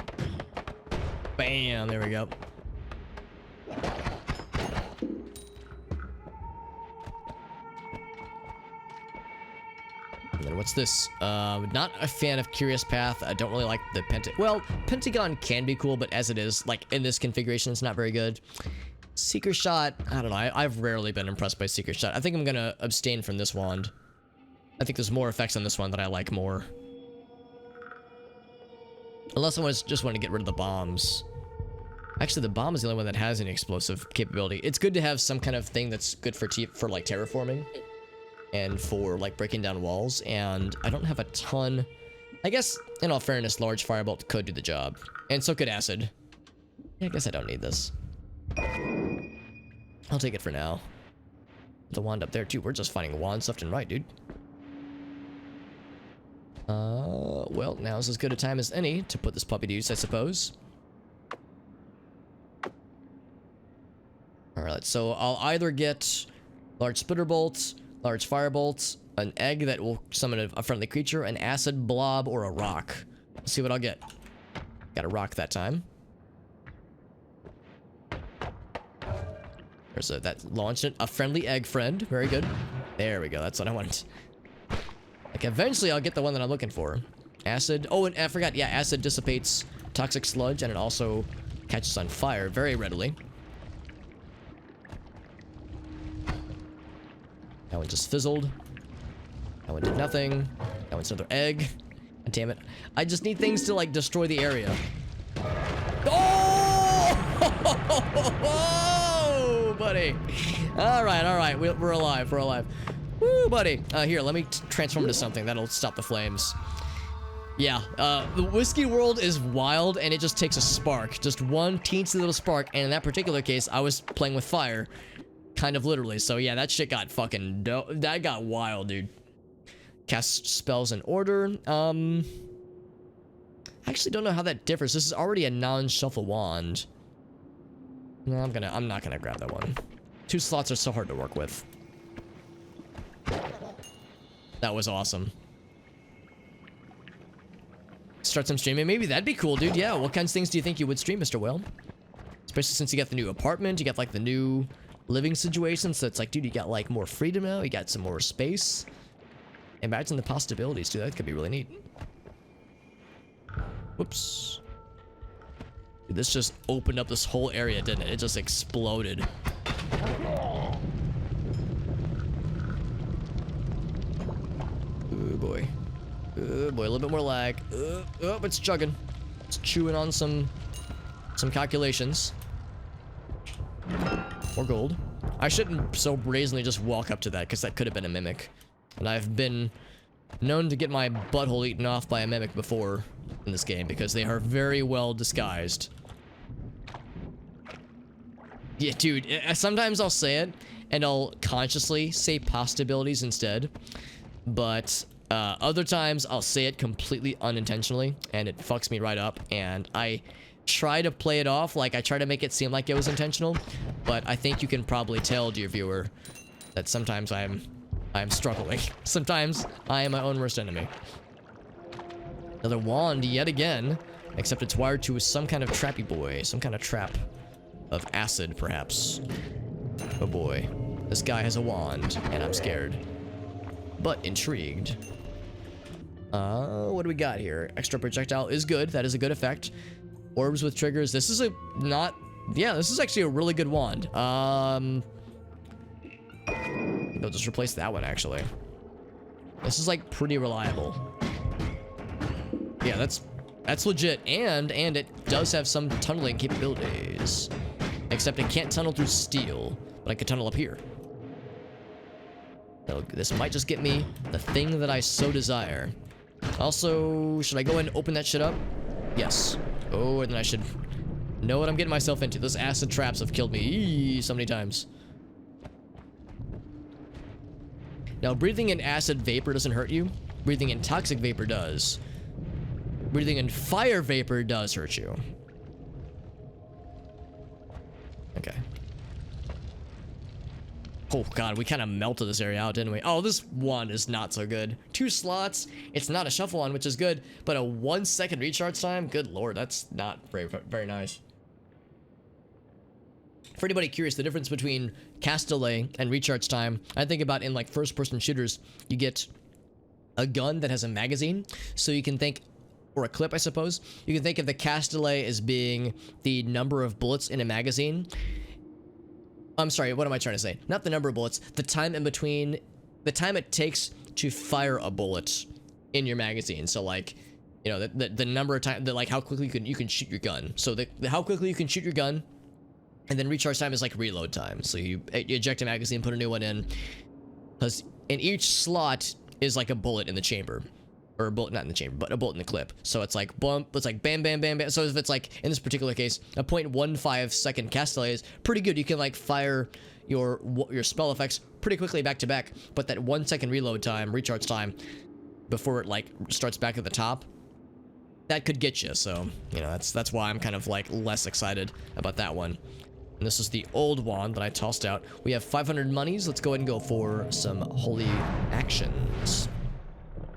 Bam, there we go. And then what's this? Not a fan of Curious Path. I don't really like the Pentagon can be cool, but as it is, like in this configuration, it's not very good. Seeker Shot, I don't know. I've rarely been impressed by Seeker Shot. I think I'm gonna abstain from this wand. I think there's more effects on this one that I like more. Unless I just want to get rid of the bombs. Actually, the bomb is the only one that has any explosive capability. It's good to have some kind of thing that's good for like terraforming and for like breaking down walls. And I don't have a ton. I guess, in all fairness, large firebolt could do the job, and so could acid. Yeah, I guess I don't need this. I'll take it for now. The wand up there too. We're just finding wands left and right, dude. Well, now's as good a time as any to put this puppy to use, I suppose. Alright, so I'll either get large spitter bolt, large fire bolt, an egg that will summon a friendly creature, an acid blob, or a rock. Let's see what I'll get. Got a rock that time. There's that launched it. A friendly egg friend. Very good. There we go. That's what I want. Like, eventually I'll get the one that I'm looking for. Acid. Oh, and I forgot. Yeah, acid dissipates toxic sludge, and it also catches on fire very readily. That one just fizzled. That one did nothing. That one's another egg. God damn it. I just need things to, like, destroy the area. Oh! Buddy. Alright. We're alive. We're alive. Woo, buddy. Here, let me transform into something that'll stop the flames. Yeah, the whiskey world is wild, and it just takes a spark. Just one teensy little spark, and in that particular case, I was playing with fire. Kind of literally. So yeah, that shit got fucking dope. That got wild, dude. Cast spells in order. I actually don't know how that differs. This is already a non-shuffle wand. No, I'm not gonna grab that one. 2 slots are so hard to work with. That was awesome. Start some streaming. Maybe that'd be cool, dude. Yeah, what kinds of things do you think you would stream, Mr. Whale? Especially since you got the new apartment, you got like the new living situation, so it's like, dude, you got like more freedom now, you got some more space. Imagine the possibilities, dude. That could be really neat. Whoops. Dude, this just opened up this whole area, didn't it? It just exploded. Oh boy. Oh boy, a little bit more lag. Oh, it's chugging. It's chewing on some calculations. More gold. I shouldn't so brazenly just walk up to that, because that could have been a mimic. And I've been known to get my butthole eaten off by a mimic before in this game, because they are very well disguised. Yeah, dude, sometimes I'll say it, and I'll consciously say possibilities instead. But other times I'll say it completely unintentionally, and it fucks me right up. And I try to play it off, like I try to make it seem like it was intentional. But I think you can probably tell, dear viewer, that sometimes I'm struggling. Sometimes I am my own worst enemy. Another wand yet again, except it's wired to some kind of trappy boy, some kind of trap of acid, perhaps. Oh boy, this guy has a wand, and I'm scared, but intrigued. What do we got here? Extra projectile is good. That is a good effect. Orbs with triggers. This is this is actually a really good wand. They'll just replace that one, actually. This is like pretty reliable. Yeah, that's legit, and it does have some tunneling capabilities. Except it can't tunnel through steel, but I can tunnel up here. So this might just get me the thing that I so desire. Also, should I go and open that shit up? Yes. Oh, and then I should know what I'm getting myself into. Those acid traps have killed me so many times. Now, breathing in acid vapor doesn't hurt you. Breathing in toxic vapor does. Breathing in fire vapor does hurt you. Okay. Oh god, we kind of melted this area out, didn't we? Oh, this one is not so good. 2 slots. It's not a shuffle one, which is good, but a 1 second recharge time? Good lord, that's not very nice. For anybody curious, the difference between cast delay and recharge time, I think about in like first-person shooters, you get a gun that has a magazine, so you can think, or a clip, I suppose. You can think of the cast delay as being the number of bullets in a magazine. I'm sorry, what am I trying to say? Not the number of bullets, the time in between, the time it takes to fire a bullet in your magazine. So like, you know, the number of time, like how quickly you can shoot your gun. So how quickly you can shoot your gun, and then recharge time is like reload time. So you eject a magazine, put a new one in, because in each slot is like a bullet in the chamber. Or a bullet, not in the chamber, but a bullet in the clip. So it's like bump, it's like bam, bam, bam, bam. So if it's like, in this particular case, a 0.15 second cast delay is pretty good. You can like fire your spell effects pretty quickly back to back, but that 1 second reload time, recharge time, before it like starts back at the top, that could get you. So, you know, that's why I'm kind of like less excited about that one. And this is the old wand that I tossed out. We have 500 monies. Let's go ahead and go for some holy actions.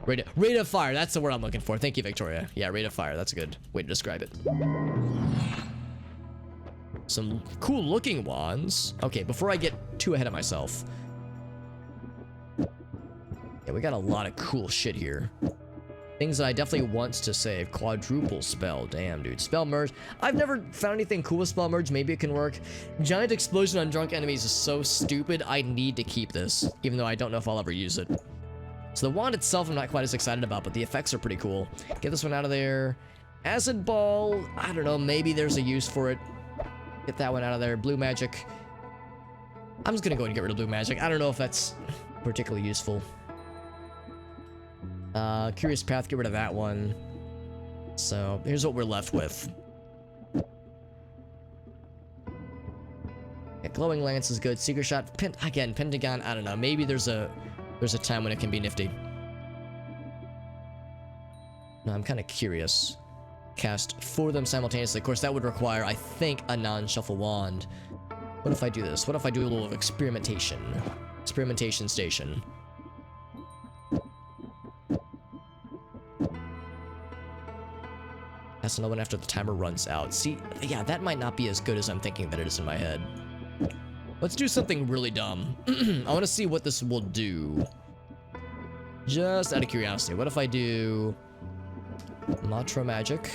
Rate of fire, that's the word I'm looking for. Thank you, Victoria. Yeah, rate of fire, that's a good way to describe it. Some cool looking wands. Okay, before I get too ahead of myself. Yeah, we got a lot of cool shit here. Things that I definitely want to save. Quadruple spell. Damn, dude. Spell merge. I've never found anything cool with spell merge. Maybe it can work. Giant explosion on drunk enemies is so stupid. I need to keep this, even though I don't know if I'll ever use it. So the wand itself I'm not quite as excited about, but the effects are pretty cool. Get this one out of there. Acid ball, I don't know, maybe there's a use for it. Get that one out of there. Blue magic. I'm just gonna go ahead and get rid of blue magic. I don't know if that's particularly useful. Curious path, get rid of that one. So here's what we're left with. Yeah, glowing lance is good. Secret shot, again, pentagon, I don't know, maybe there's a time when it can be nifty. No, I'm kind of curious. Cast 4 of them simultaneously. Of course, that would require, I think, a non-shuffle wand. What if I do this? What if I do a little experimentation? Experimentation station. Cast another one after the timer runs out. See, yeah, that might not be as good as I'm thinking that it is in my head. Let's do something really dumb. I want to see what this will do. Just out of curiosity. What if I do Matra Magic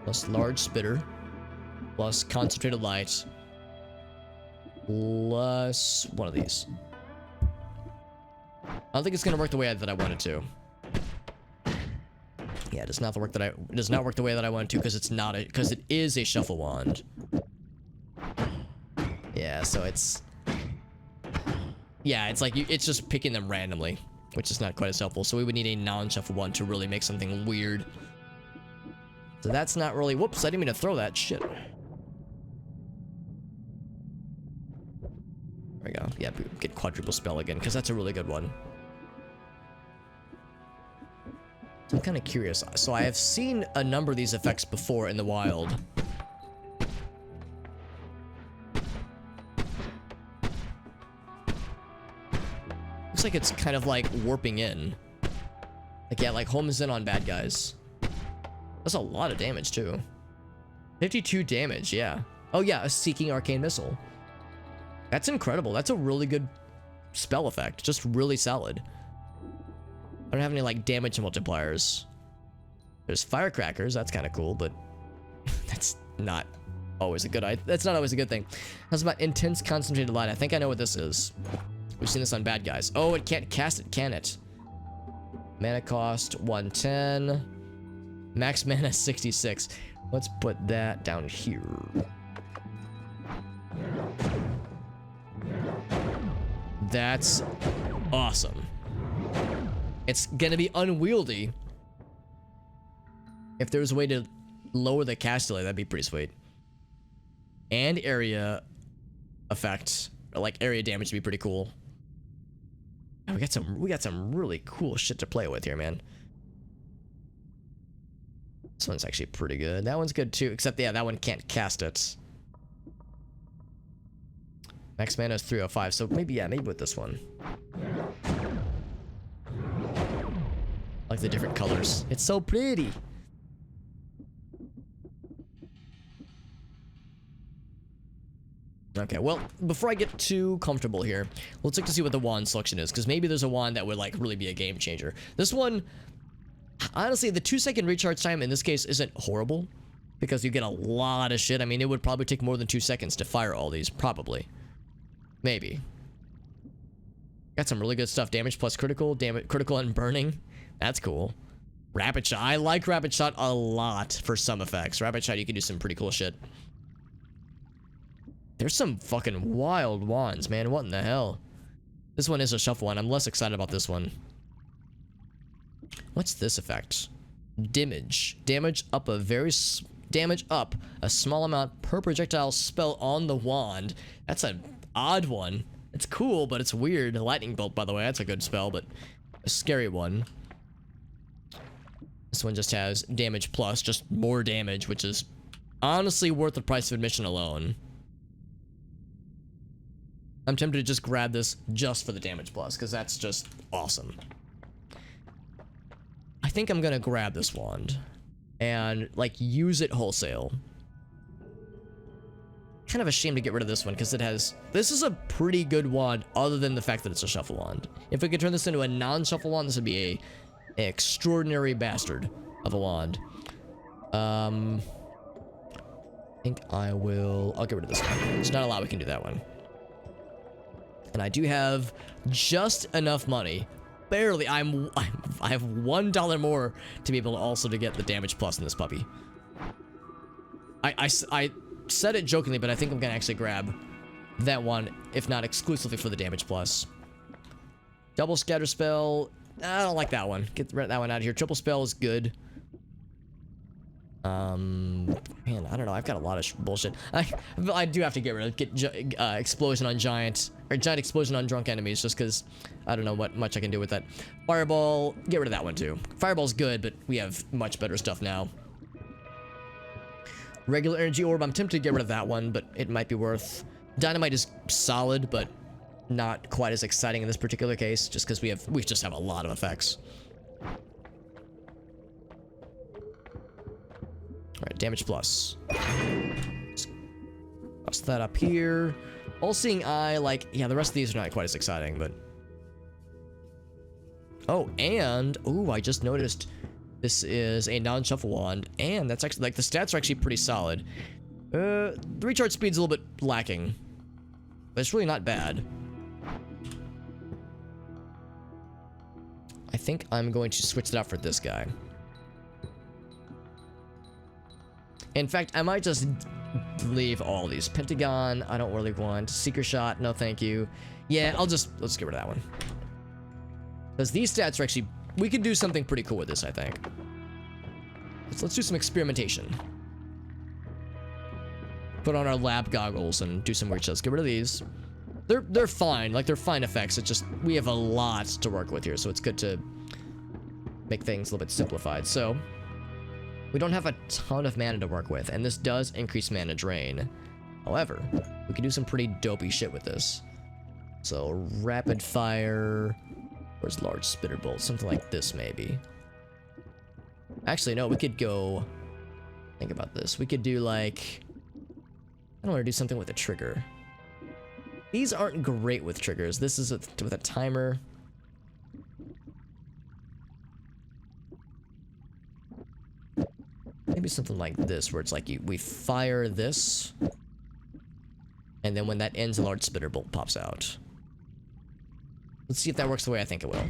plus Large Spitter plus Concentrated Light plus one of these? I don't think it's going to work the way that I want it to. Yeah, it does not work the way that I want it to because it is a shuffle wand. Yeah, so it's like it's just picking them randomly, which is not quite as helpful. So we would need a non-shuffle one to really make something weird. So that's not really, whoops, I didn't mean to throw that shit. There we go. Yeah, get quadruple spell again, because that's a really good one. So I'm kind of curious. So I have seen a number of these effects before in the wild. Looks like it's kind of like warping in. Like, yeah, like homes in on bad guys. That's a lot of damage, too. 52 damage, yeah. Oh, yeah, a Seeking Arcane Missile. That's incredible. That's a really good spell effect. Just really solid. I don't have any, like, damage multipliers. There's Firecrackers. That's kind of cool, but that's not always a good idea. That's not always a good thing. How's about Intense Concentrated Light? I think I know what this is. We've seen this on bad guys. Oh, it can't cast it, can it? Mana cost 110. Max mana 66. Let's put that down here. That's awesome. It's gonna be unwieldy. If there's a way to lower the cast delay, that'd be pretty sweet. And area effect, or like area damage, would be pretty cool. Oh, we got some really cool shit to play with here, man. This one's actually pretty good. That one's good too, except yeah, that one can't cast it. Max mana is 305, so maybe, yeah, maybe with this one. Like the different colors. It's so pretty. Okay, well, before I get too comfortable here, let's look to see what the wand selection is, because maybe there's a wand that would, like, really be a game changer. This one, honestly, the 2-second recharge time in this case isn't horrible, because you get a lot of shit. I mean, it would probably take more than 2 seconds to fire all these, probably. Maybe. Got some really good stuff. Damage plus critical, critical and burning. That's cool. Rapid shot. I like rapid shot a lot for some effects. Rapid shot, you can do some pretty cool shit. There's some fucking wild wands, man. What in the hell? This one is a shuffle one. I'm less excited about this one. What's this effect? Damage. Damage up a small amount per projectile spell on the wand. That's an odd one. It's cool, but it's weird. Lightning bolt, by the way. That's a good spell, but a scary one. This one just has damage plus, just more damage, which is honestly worth the price of admission alone. I'm tempted to just grab this just for the damage plus, because that's just awesome. I think I'm gonna grab this wand and, like, use it wholesale. Kind of a shame to get rid of this one, because it has... This is a pretty good wand, other than the fact that it's a shuffle wand. If we could turn this into a non-shuffle wand, this would be an extraordinary bastard of a wand. I think I'll get rid of this one. There's not a lot we can do that one. And I do have just enough money. Barely. I have $1 more to be able to also to get the damage plus in this puppy. I said it jokingly, but I think I'm gonna actually grab that one, if not exclusively for the damage plus. Double scatter spell. I don't like that one. Get that one out of here. Triple spell is good. Man, I don't know. I've got a lot of bullshit. I do have to get rid of explosion on giant, or giant explosion on drunk enemies, just because I don't know what much I can do with that. Fireball, get rid of that one too. Fireball's good, but we have much better stuff now. Regular energy orb, I'm tempted to get rid of that one, but it might be worth. Dynamite is solid, but not quite as exciting in this particular case, just because we just have a lot of effects. Alright, damage plus. Toss that up here. All-seeing eye, like, yeah, the rest of these are not quite as exciting, but... Oh, and... Ooh, I just noticed this is a non-shuffle wand, and that's actually, like, the stats are actually pretty solid. The recharge speed's a little bit lacking, but it's really not bad. I think I'm going to switch it out for this guy. In fact, I might just leave all these. Pentagon, I don't really want. Seeker shot, no thank you. Yeah, let's get rid of that one. Because these stats are actually, we could do something pretty cool with this, I think. Let's do some experimentation. Put on our lab goggles and do some weird shit. Let's get rid of these. they're fine. Like, they're fine effects. It's just we have a lot to work with here, so it's good to make things a little bit simplified. So we don't have a ton of mana to work with, and this does increase mana drain. However, we can do some pretty dopey shit with this. So rapid fire. Where's large spitter bolt? Something like this, maybe. Actually, no, we could go... Think about this. We could do, like... I don't want to do something with a trigger. These aren't great with triggers. This is with a timer. Maybe something like this, where it's like we fire this, and then when that ends, a large spitter bolt pops out. Let's see if that works the way I think it will.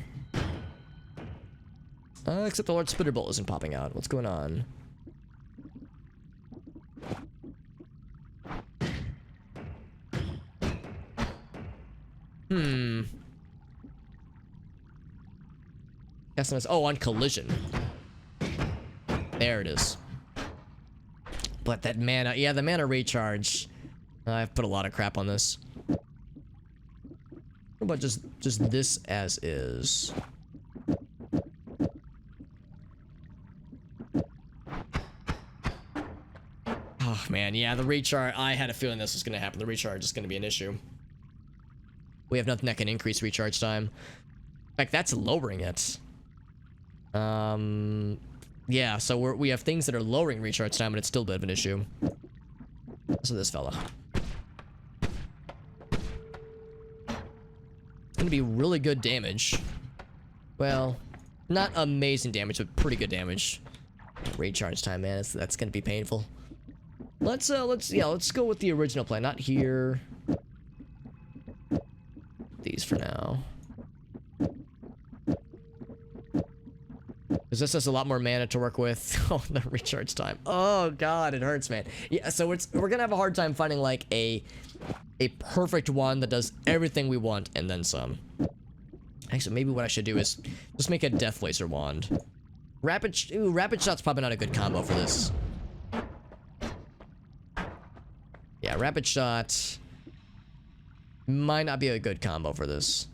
Except the large spitter bolt isn't popping out. What's going on? Customize. Oh, on collision. There it is. But that mana, yeah, the mana recharge. I've put a lot of crap on this. What about just this as is? Oh man, yeah, the recharge. I had a feeling this was gonna happen. The recharge is gonna be an issue. We have nothing that can increase recharge time. In fact, that's lowering it. Yeah, so we have things that are lowering recharge time, and it's still a bit of an issue. So this fella. Gonna be really good damage. Well, not amazing damage, but pretty good damage. Recharge time, man, that's gonna be painful. Let's go with the original plan. Not here. These for now. Because this has a lot more mana to work with. Oh, the recharge time. Oh god, it hurts, man. Yeah, so we're gonna have a hard time finding like a perfect one that does everything we want and then some. Actually, maybe what I should do is just make a death laser wand. Rapid shot's probably not a good combo for this. Yeah, rapid shot might not be a good combo for this.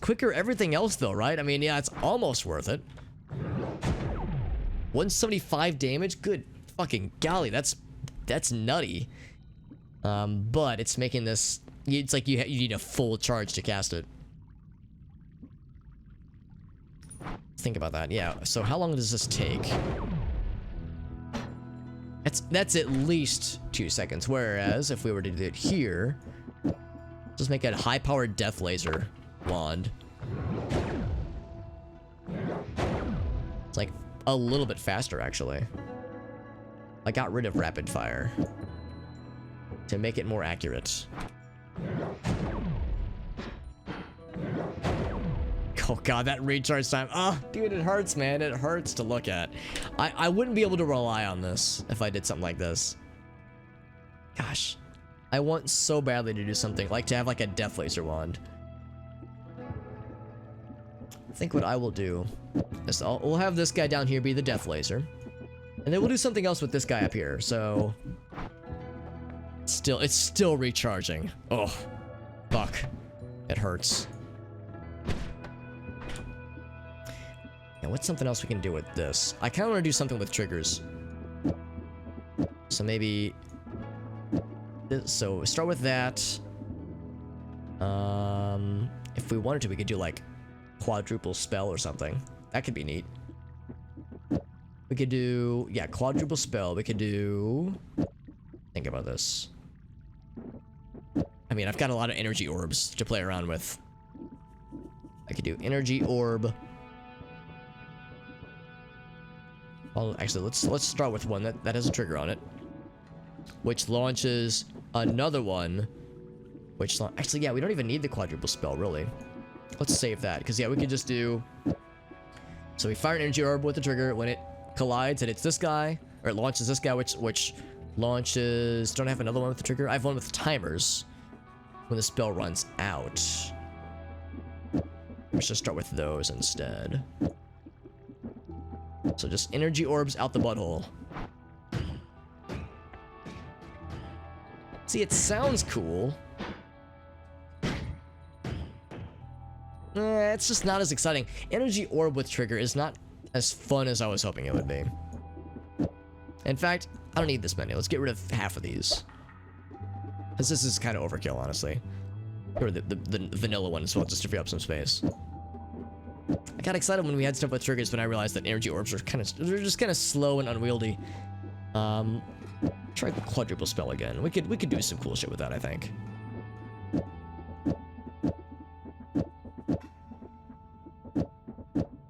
Quicker everything else though, right? I mean, yeah, it's almost worth it. 175 damage? Good fucking golly, that's nutty. But it's making this, it's like you need a full charge to cast it. Think about that. Yeah, so how long does this take? That's at least 2 seconds, whereas if we were to do it here, just make a high-powered death laser wand. It's like a little bit faster, actually. I got rid of rapid fire to make it more accurate. Oh god, that recharge time. Oh, dude, it hurts, man. It hurts to look at. I wouldn't be able to rely on this if I did something like this. Gosh. I want so badly to do something, like to have like a death laser wand. I think what I will do is we'll have this guy down here be the death laser. And then we'll do something else with this guy up here, so... It's still recharging. Oh, fuck. It hurts. Yeah, what's something else we can do with this? I kind of want to do something with triggers. So maybe... So start with that. If we wanted to, we could do like quadruple spell or something. That could be neat. We could do, yeah, quadruple spell. We could do... Think about this. I mean, I've got a lot of energy orbs to play around with. I could do energy orb. Well, actually, let's start with one that has a trigger on it, which launches another one. Which actually, yeah, we don't even need the quadruple spell really. Let's save that because yeah, we could just do. So we fire an energy orb with the trigger. When it collides, it hits this guy, or it launches this guy, which launches. Don't I have another one with the trigger? I have one with timers. When the spell runs out. Let's just start with those instead. So just energy orbs out the butthole. See, it sounds cool. It's just not as exciting. Energy orb with trigger is not as fun as I was hoping it would be. In fact, I don't need this many. Let's get rid of half of these. Because this is kind of overkill, honestly. Or the vanilla one as well, just to free up some space. I got excited when we had stuff with triggers, but I realized that energy orbs are they're just kind of slow and unwieldy. Try the quadruple spell again. We could do some cool shit with that, I think.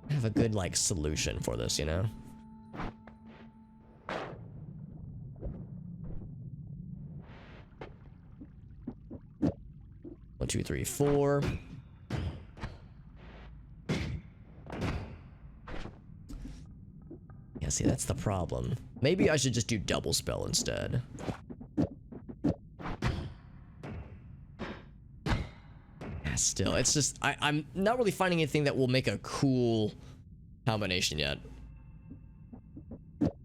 I have a good like solution for this, you know. 1, 2, 3, 4. Yeah, see, that's the problem. Maybe I should just do double spell instead. Yeah, still, it's just I'm not really finding anything that will make a cool combination yet.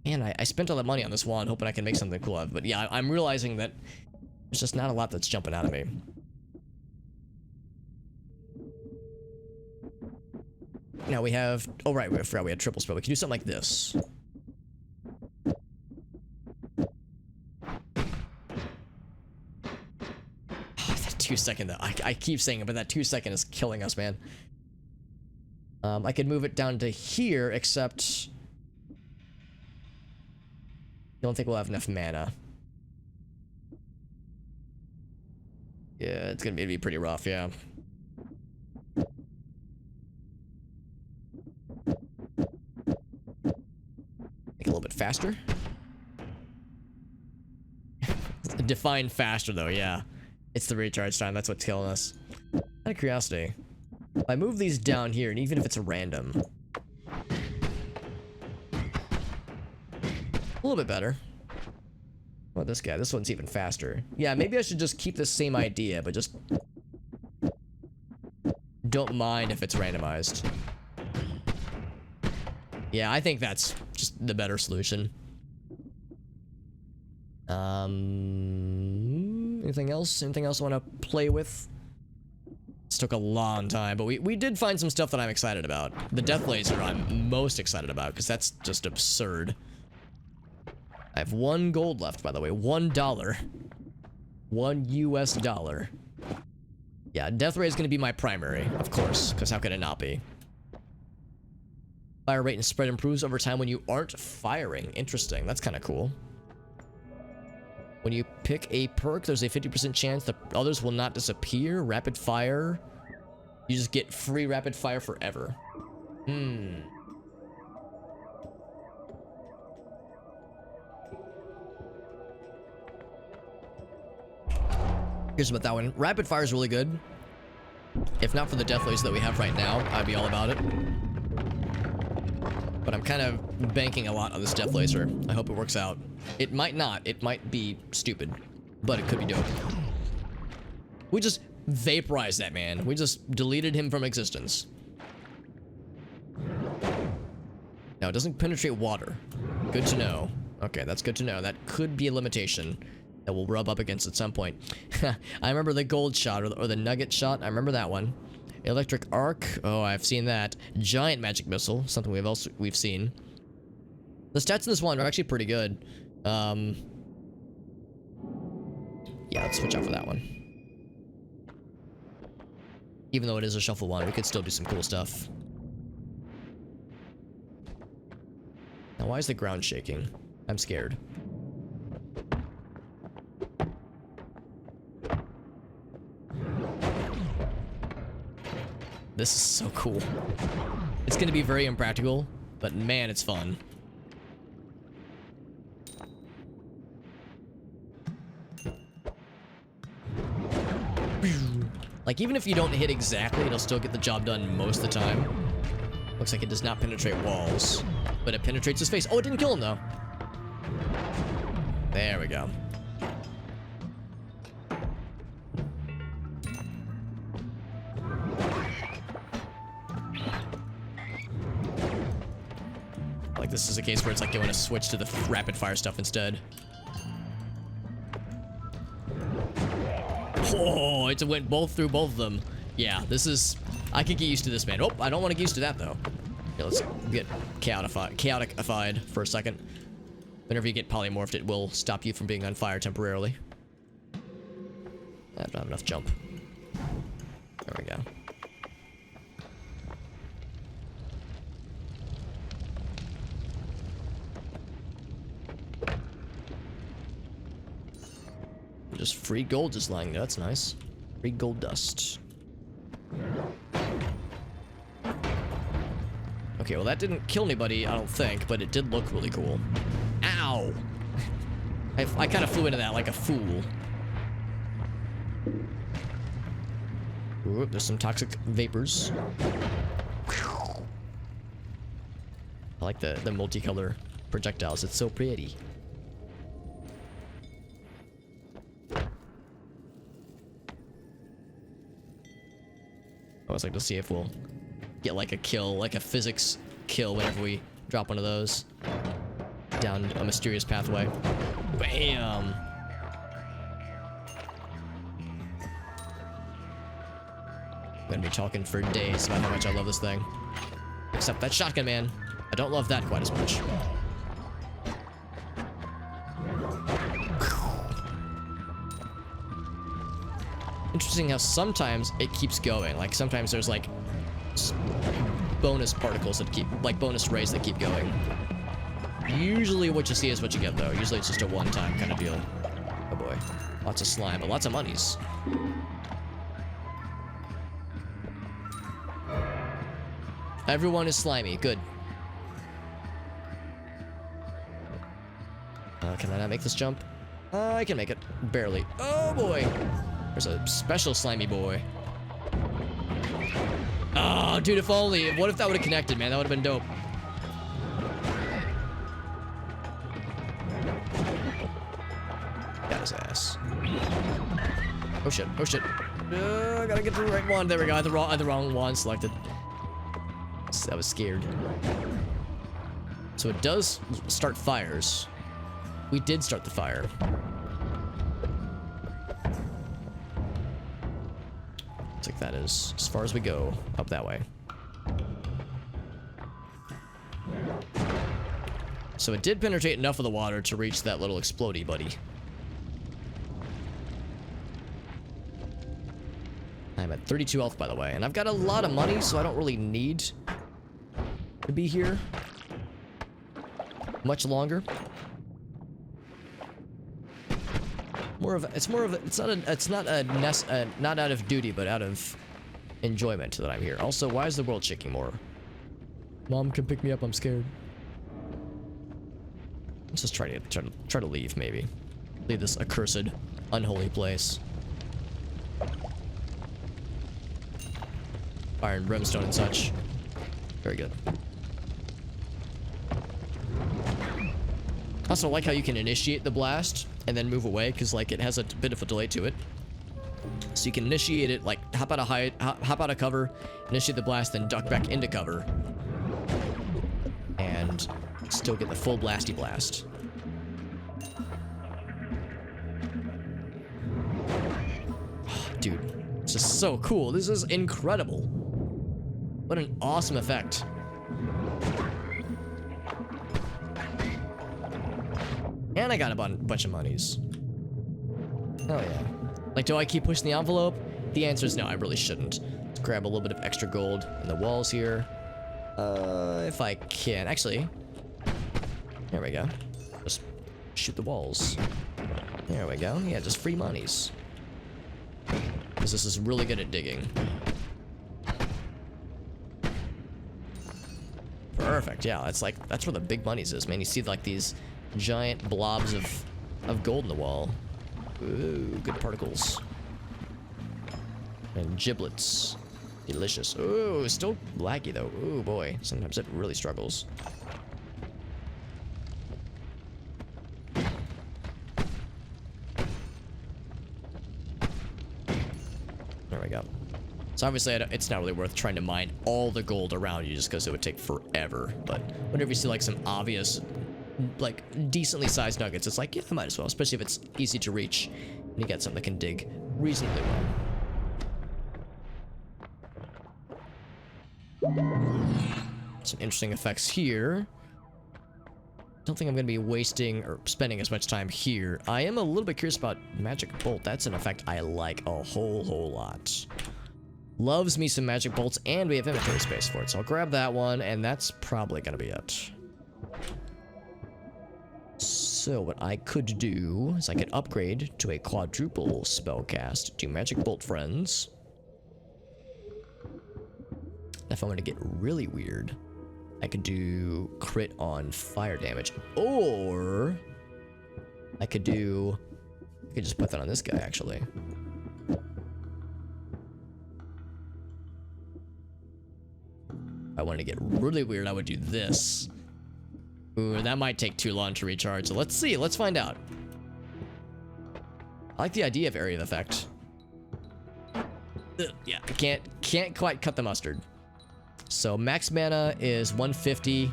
Man, I spent all that money on this wand hoping I can make something cool out of it. But yeah, I'm realizing that there's just not a lot that's jumping out of me. Now we have... Oh, right, I forgot we had triple spell. We can do something like this. Oh, that 2-second, though. I keep saying it, but that 2-second is killing us, man. I could move it down to here, except... I don't think we'll have enough mana. Yeah, it's gonna be pretty rough, yeah. Make it a little bit faster. Define faster, though, yeah. It's the recharge time, that's what's killing us. Out of curiosity, if I move these down here, and even if it's random... A little bit better. What about this guy? This one's even faster. Yeah, maybe I should just keep the same idea, but just... don't mind if it's randomized. Yeah, I think that's just the better solution. Anything else? Anything else I want to play with? This took a long time, but we did find some stuff that I'm excited about. The Death Laser I'm most excited about, because that's just absurd. I have 1 gold left, by the way. $1. $1 US. Yeah, Death Ray is going to be my primary, of course, because how could it not be? Fire rate and spread improves over time when you aren't firing. Interesting. That's kind of cool. When you pick a perk, there's a 50% chance that others will not disappear. Rapid fire. You just get free rapid fire forever. Here's about that one. Rapid fire is really good. If not for the death laser that we have right now, I'd be all about it. But I'm kind of banking a lot on this death laser. I hope it works out. It might not. It might be stupid, but it could be dope. We just vaporized that man. We just deleted him from existence. Now, it doesn't penetrate water. Good to know. Okay, that's good to know. That could be a limitation that will rub up against at some point. I remember the gold shot or the nugget shot. I remember that one. Electric arc. Oh, I've seen that. Giant magic missile. Something we've seen. The stats in this one are actually pretty good. Yeah, let's switch out for that one. Even though it is a shuffle one, we could still do some cool stuff. Now, why is the ground shaking? I'm scared. This is so cool. It's gonna be very impractical, but man, it's fun. Like, even if you don't hit exactly, it'll still get the job done most of the time. Looks like it does not penetrate walls, but it penetrates his face. Oh, it didn't kill him, though. There we go. Like, this is a case where it's like they want to switch to the rapid fire stuff instead. Oh, it went through both of them. Yeah, this is... I could get used to this, man. Oh, I don't want to get used to that, though. Yeah, let's get chaotic-ified for a second. Whenever you get polymorphed, it will stop you from being on fire temporarily. I don't have enough jump. There we go. Just free gold just lying there. That's nice. Free gold dust. Okay, well that didn't kill anybody, I don't think, but it did look really cool. Ow! I kind of flew into that like a fool. Ooh, there's some toxic vapors. I like the multicolor projectiles. It's so pretty. I always like to see if we'll get like a kill, like a physics kill whenever we drop one of those down a mysterious pathway. Bam! I'm gonna be talking for days about how much I love this thing. Except that shotgun, man. I don't love that quite as much. Interesting how sometimes it keeps going. Like sometimes there's like bonus particles that keep, like bonus rays that keep going. Usually what you see is what you get though. Usually it's just a one-time kind of deal. Oh boy. Lots of slime, but lots of monies. Everyone is slimy. Good. Can I not make this jump? I can make it. Barely. Oh boy. There's a special slimy boy. Oh, dude, if only. What if that would have connected, man? That would have been dope. Got his ass. Oh shit. Oh shit. Gotta get the right one. There we go. I had the wrong one selected. I was scared. So it does start fires. We did start the fire. Looks like that is as far as we go. Up that way. So it did penetrate enough of the water to reach that little explodey buddy. I'm at 32 health, by the way, and I've got a lot of money, so I don't really need to be here much longer. It's not out of duty, but out of enjoyment that I'm here. Also, why is the world shaking more? Mom, come pick me up. I'm scared. Let's just try to leave, maybe. Leave this accursed, unholy place. Fire and brimstone and such. Very good. Also, I like how you can initiate the blast and then move away, because like it has a bit of a delay to it. So you can initiate it, like hop out of cover, initiate the blast, then duck back into cover, and still get the full blasty blast. Dude, this is so cool. This is incredible. What an awesome effect. And I got a bunch of monies. Oh yeah. Like, do I keep pushing the envelope? The answer is no, I really shouldn't. Let's grab a little bit of extra gold in the walls here. If I can. Actually, there we go. Just shoot the walls. There we go. Yeah, just free monies. Because this is really good at digging. Perfect. Yeah, it's like, that's where the big monies is, man. You see like these giant blobs of gold in the wall. Ooh, good particles. And giblets. Delicious. Ooh, still laggy though. Ooh boy, sometimes it really struggles. There we go. So obviously it's not really worth trying to mine all the gold around you just because it would take forever. But whenever you see like some obvious, like decently sized nuggets, it's like, yeah, I might as well, especially if it's easy to reach You get something that can dig reasonably well. Some interesting effects here. Don't think I'm going to be wasting or spending as much time here. I am a little bit curious about Magic Bolt. That's an effect I like a whole lot. Loves me some Magic Bolts, and we have inventory space for it. So I'll grab that one, and that's probably going to be it. So what I could do is I could upgrade to a quadruple spellcast, do Magic Bolt Friends. If I want to get really weird, I could do crit on fire damage, or I could just put that on this guy actually. If I want to get really weird, I would do this. Ooh, that might take too long to recharge. So let's see, let's find out. I like the idea of area of effect. Yeah, I can't quite cut the mustard. So max mana is 150.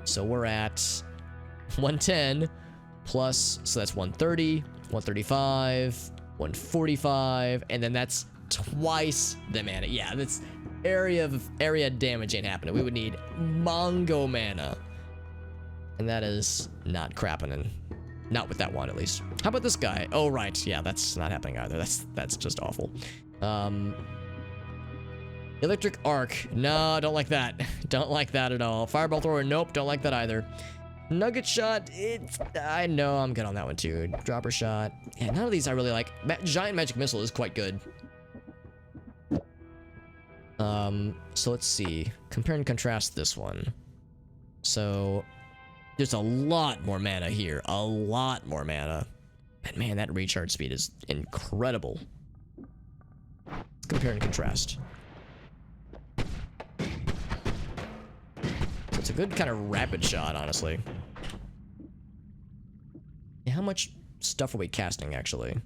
So we're at 110 plus, so that's 130, 135, 145, and then that's twice the mana. Yeah, that's area damage ain't happening. We would need Mongo mana. And that is not crapping, not with that one at least. How about this guy? Oh right, yeah, that's not happening either. That's just awful. Electric Arc. No, don't like that. Don't like that at all. Fireball Thrower. Nope, don't like that either. Nugget Shot. I know I'm good on that one too. Dropper Shot. Yeah, none of these I really like. Giant Magic Missile is quite good. So let's see. Compare and contrast this one. So there's a lot more mana here. A lot more mana. And man, that recharge speed is incredible. Let's compare and contrast. It's a good kind of rapid shot, honestly. Yeah, how much stuff are we casting, actually?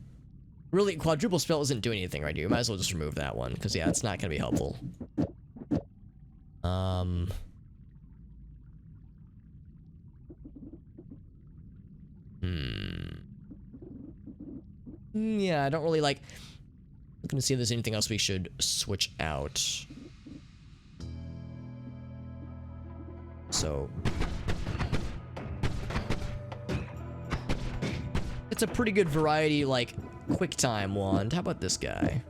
Really, quadruple spell isn't doing anything right here. You might as well just remove that one, because, yeah, it's not going to be helpful. Yeah, I don't really like... I'm going to see if there's anything else we should switch out. So it's a pretty good variety, like quick time wand. How about this guy?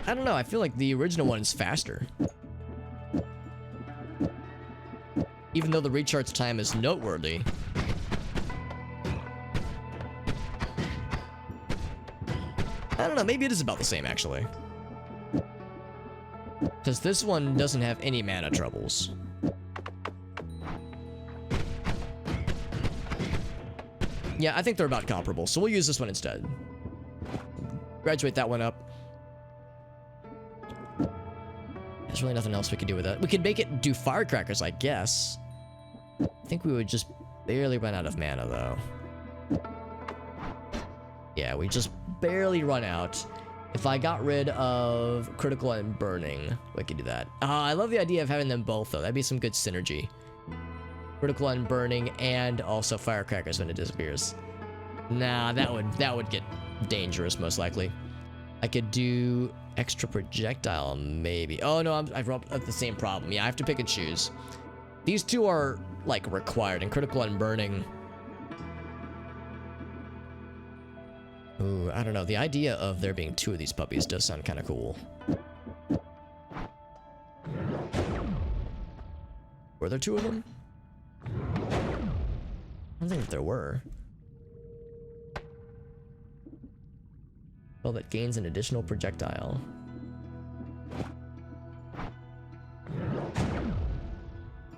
I don't know, I feel like the original one is faster. Even though the recharge time is noteworthy. I don't know, maybe it is about the same, actually. Because this one doesn't have any mana troubles. Yeah, I think they're about comparable, so we'll use this one instead. Graduate that one up. There's really nothing else we could do with that. We could make it do firecrackers, I guess. I think we would just barely run out of mana, though. Yeah, we just barely run out. If I got rid of critical and burning, we could do that. I love the idea of having them both, though. That'd be some good synergy. Critical and burning, and also firecrackers when it disappears. Nah, that would get dangerous, most likely. I could do extra projectile, maybe. Oh no, I've run up the same problem. Yeah, I have to pick and choose. These two are like required, and critical and burning. Ooh, I don't know. The idea of there being two of these puppies does sound kind of cool. Were there two of them? I don't think that there were. Well, that gains an additional projectile.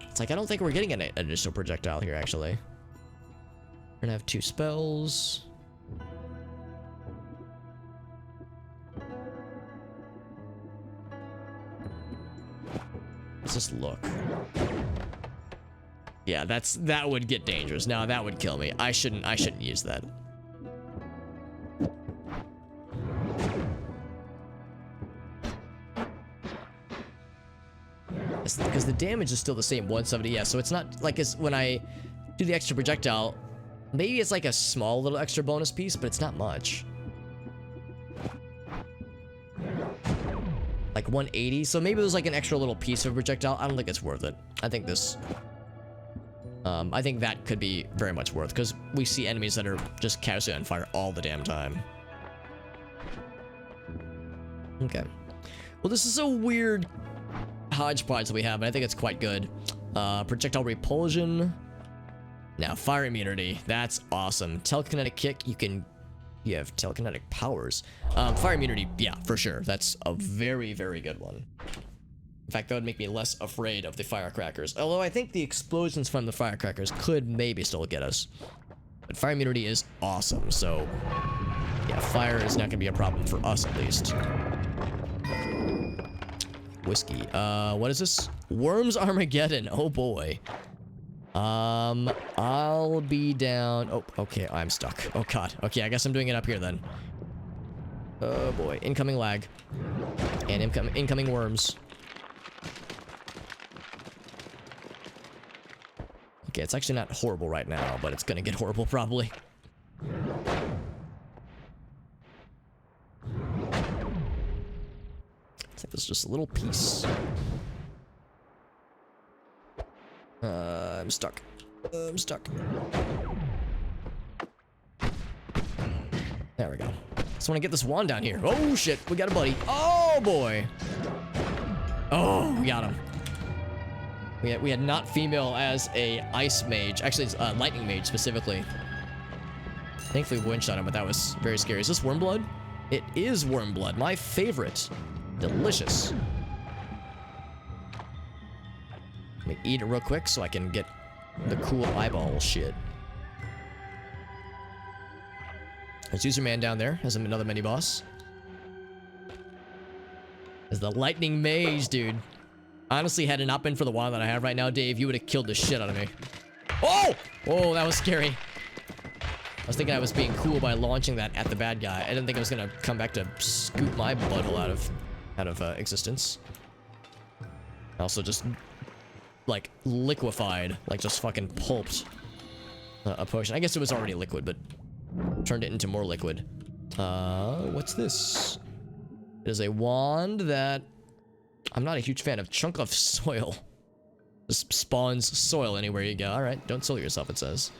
It's like, I don't think we're getting an additional projectile here, actually. We're gonna have two spells. Let's just look. Yeah, that would get dangerous. Now that would kill me. I shouldn't use that. Because the damage is still the same, 170. Yeah, so it's not like it's when I do the extra projectile, maybe it's like a small little extra bonus piece, but it's not much. Like 180, so maybe there's like an extra little piece of projectile. I don't think it's worth it. I think this, I think that could be very much worth, because we see enemies that are just casually on fire all the damn time. Okay. Well, this is a weird hodgepodge that we have, but I think it's quite good. Projectile repulsion. Now, fire immunity. That's awesome. Telekinetic kick. You have telekinetic powers. Fire immunity, yeah, for sure. That's a very, very good one. In fact, that would make me less afraid of the firecrackers. Although I think the explosions from the firecrackers could maybe still get us. But fire immunity is awesome, so yeah, fire is not gonna be a problem for us at least. Whiskey. What is this? Worms Armageddon. Oh boy. I'll be down. Oh, okay, I'm stuck. Oh god. Okay, I guess I'm doing it up here then. Oh boy. Incoming lag. And incoming worms. Okay, it's actually not horrible right now, but it's gonna get horrible probably. It's like there's just a little piece. I'm stuck. I'm stuck. There we go. Just want to get this wand down here. Oh shit, we got a buddy. Oh boy. Oh, we got him. We had not female as a ice mage. Actually, it's lightning mage specifically. Thankfully, we winched on him, but that was very scary. Is this worm blood? It is worm blood. My favorite. Delicious. Let me eat it real quick so I can get the cool eyeball shit. There's User Man down there as another mini boss. There's the lightning mage, dude. Honestly, had it not been for the wand that I have right now, Dave, you would have killed the shit out of me. Oh! Oh, that was scary. I was thinking I was being cool by launching that at the bad guy. I didn't think I was gonna come back to scoop my butthole out of existence. I also just like liquefied, like just fucking pulped a potion. I guess it was already liquid, but turned it into more liquid. What's this? It is a wand that I'm not a huge fan of. Chunk of soil. Just spawns soil anywhere you go. All right, don't soil yourself, it says.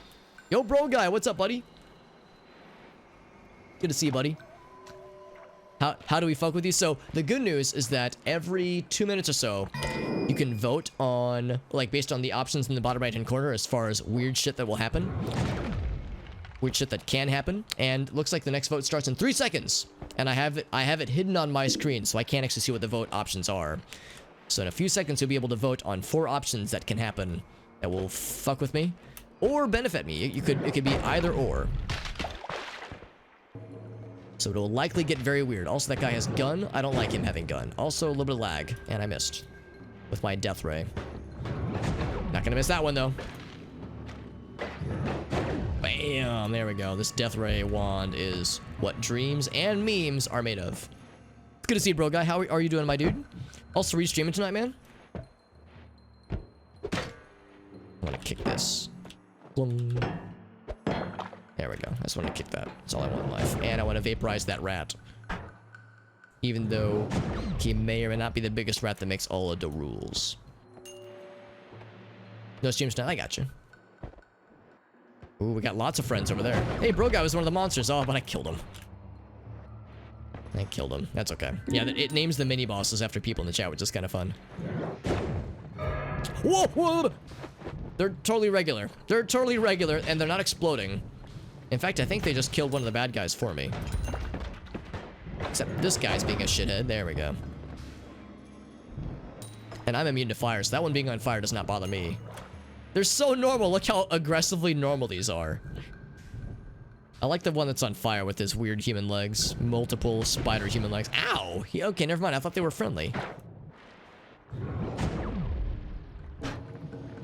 Yo, bro guy, what's up, buddy? Good to see you, buddy. How do we fuck with you? So the good news is that every 2 minutes or so, you can vote on, like, based on the options in the bottom right-hand corner as far as weird shit that will happen. Weird shit that can happen. And looks like the next vote starts in 3 seconds. And I have it hidden on my screen, so I can't actually see what the vote options are. So in a few seconds, you'll be able to vote on 4 options that can happen that will fuck with me or benefit me. It could be either or. So it'll likely get very weird. Also, that guy has gun. I don't like him having gun. Also, a little bit of lag, and I missed with my death ray. Not gonna miss that one though. Bam! There we go. This death ray wand is what dreams and memes are made of. It's good to see you, bro guy. How are you doing, my dude? Also, restreaming tonight, man. I'm gonna kick this. Boom. There we go. I just want to kick that. That's all I want in life. And I want to vaporize that rat. Even though he may or may not be the biggest rat that makes all of the rules. No streams tonight. I got you. Ooh, we got lots of friends over there. Hey, bro guy was one of the monsters. Oh, but I killed him. I killed him. That's okay. Yeah, it names the mini bosses after people in the chat, which is kind of fun. Whoa, whoa! They're totally regular. They're totally regular, and they're not exploding. In fact, I think they just killed one of the bad guys for me. Except this guy's being a shithead. There we go. And I'm immune to fire, so that one being on fire does not bother me. They're so normal. Look how aggressively normal these are. I like the one that's on fire with his weird human legs. Multiple spider human legs. Ow! Okay, never mind. I thought they were friendly.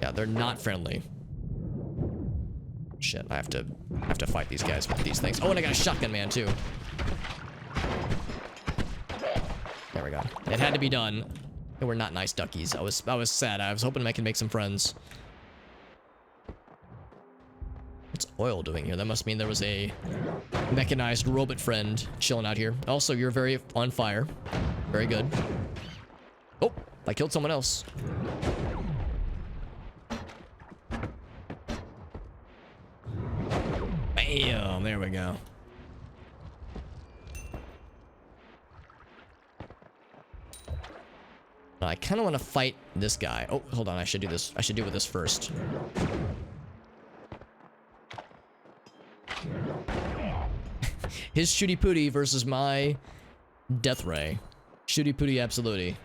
Yeah, they're not friendly. Shit, I have to fight these guys with these things. Oh, and I got a shotgun man too. There we go. It had to be done. They were not nice duckies. I was sad. I was hoping I could make some friends. What's oil doing here? That must mean there was a mechanized robot friend chilling out here. Also, you're very on fire. Very good. Oh, I killed someone else. Bam, there we go. I kind of want to fight this guy. Oh, hold on. I should do this. I should deal with this first. His shooty pooty versus my death ray. Shooty pooty, absolutely.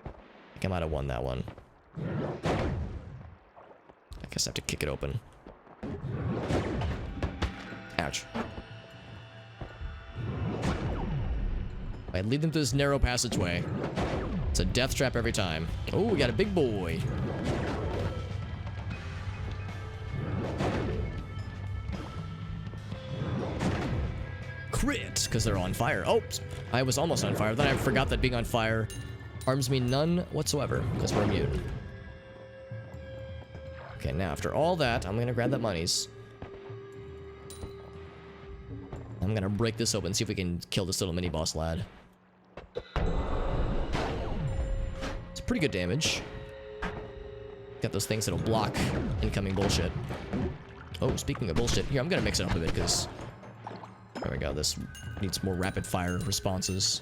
I think I might have won that one. I guess I have to kick it open. Ouch. I lead them to this narrow passageway. It's a death trap every time. Oh, we got a big boy. Crit, because they're on fire. Oh, I was almost on fire. Then I forgot that being on fire harms me none whatsoever, because we're immune. Okay, now after all that, I'm gonna grab that monies. I'm gonna break this open, see if we can kill this little mini-boss lad. It's pretty good damage. Got those things that'll block incoming bullshit. Oh, speaking of bullshit, here, I'm gonna mix it up a bit, because... There we go, this needs more rapid-fire responses.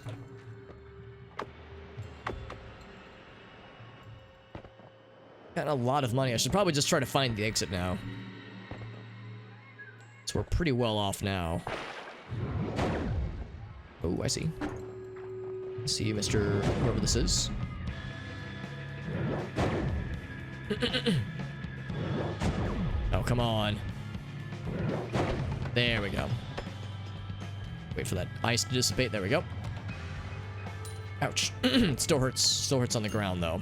Got a lot of money. I should probably just try to find the exit now. So we're pretty well off now. Oh, I see. See, Mr. whoever this is. Oh, come on. There we go. Wait for that ice to dissipate. There we go. Ouch. It still hurts. Still hurts on the ground, though.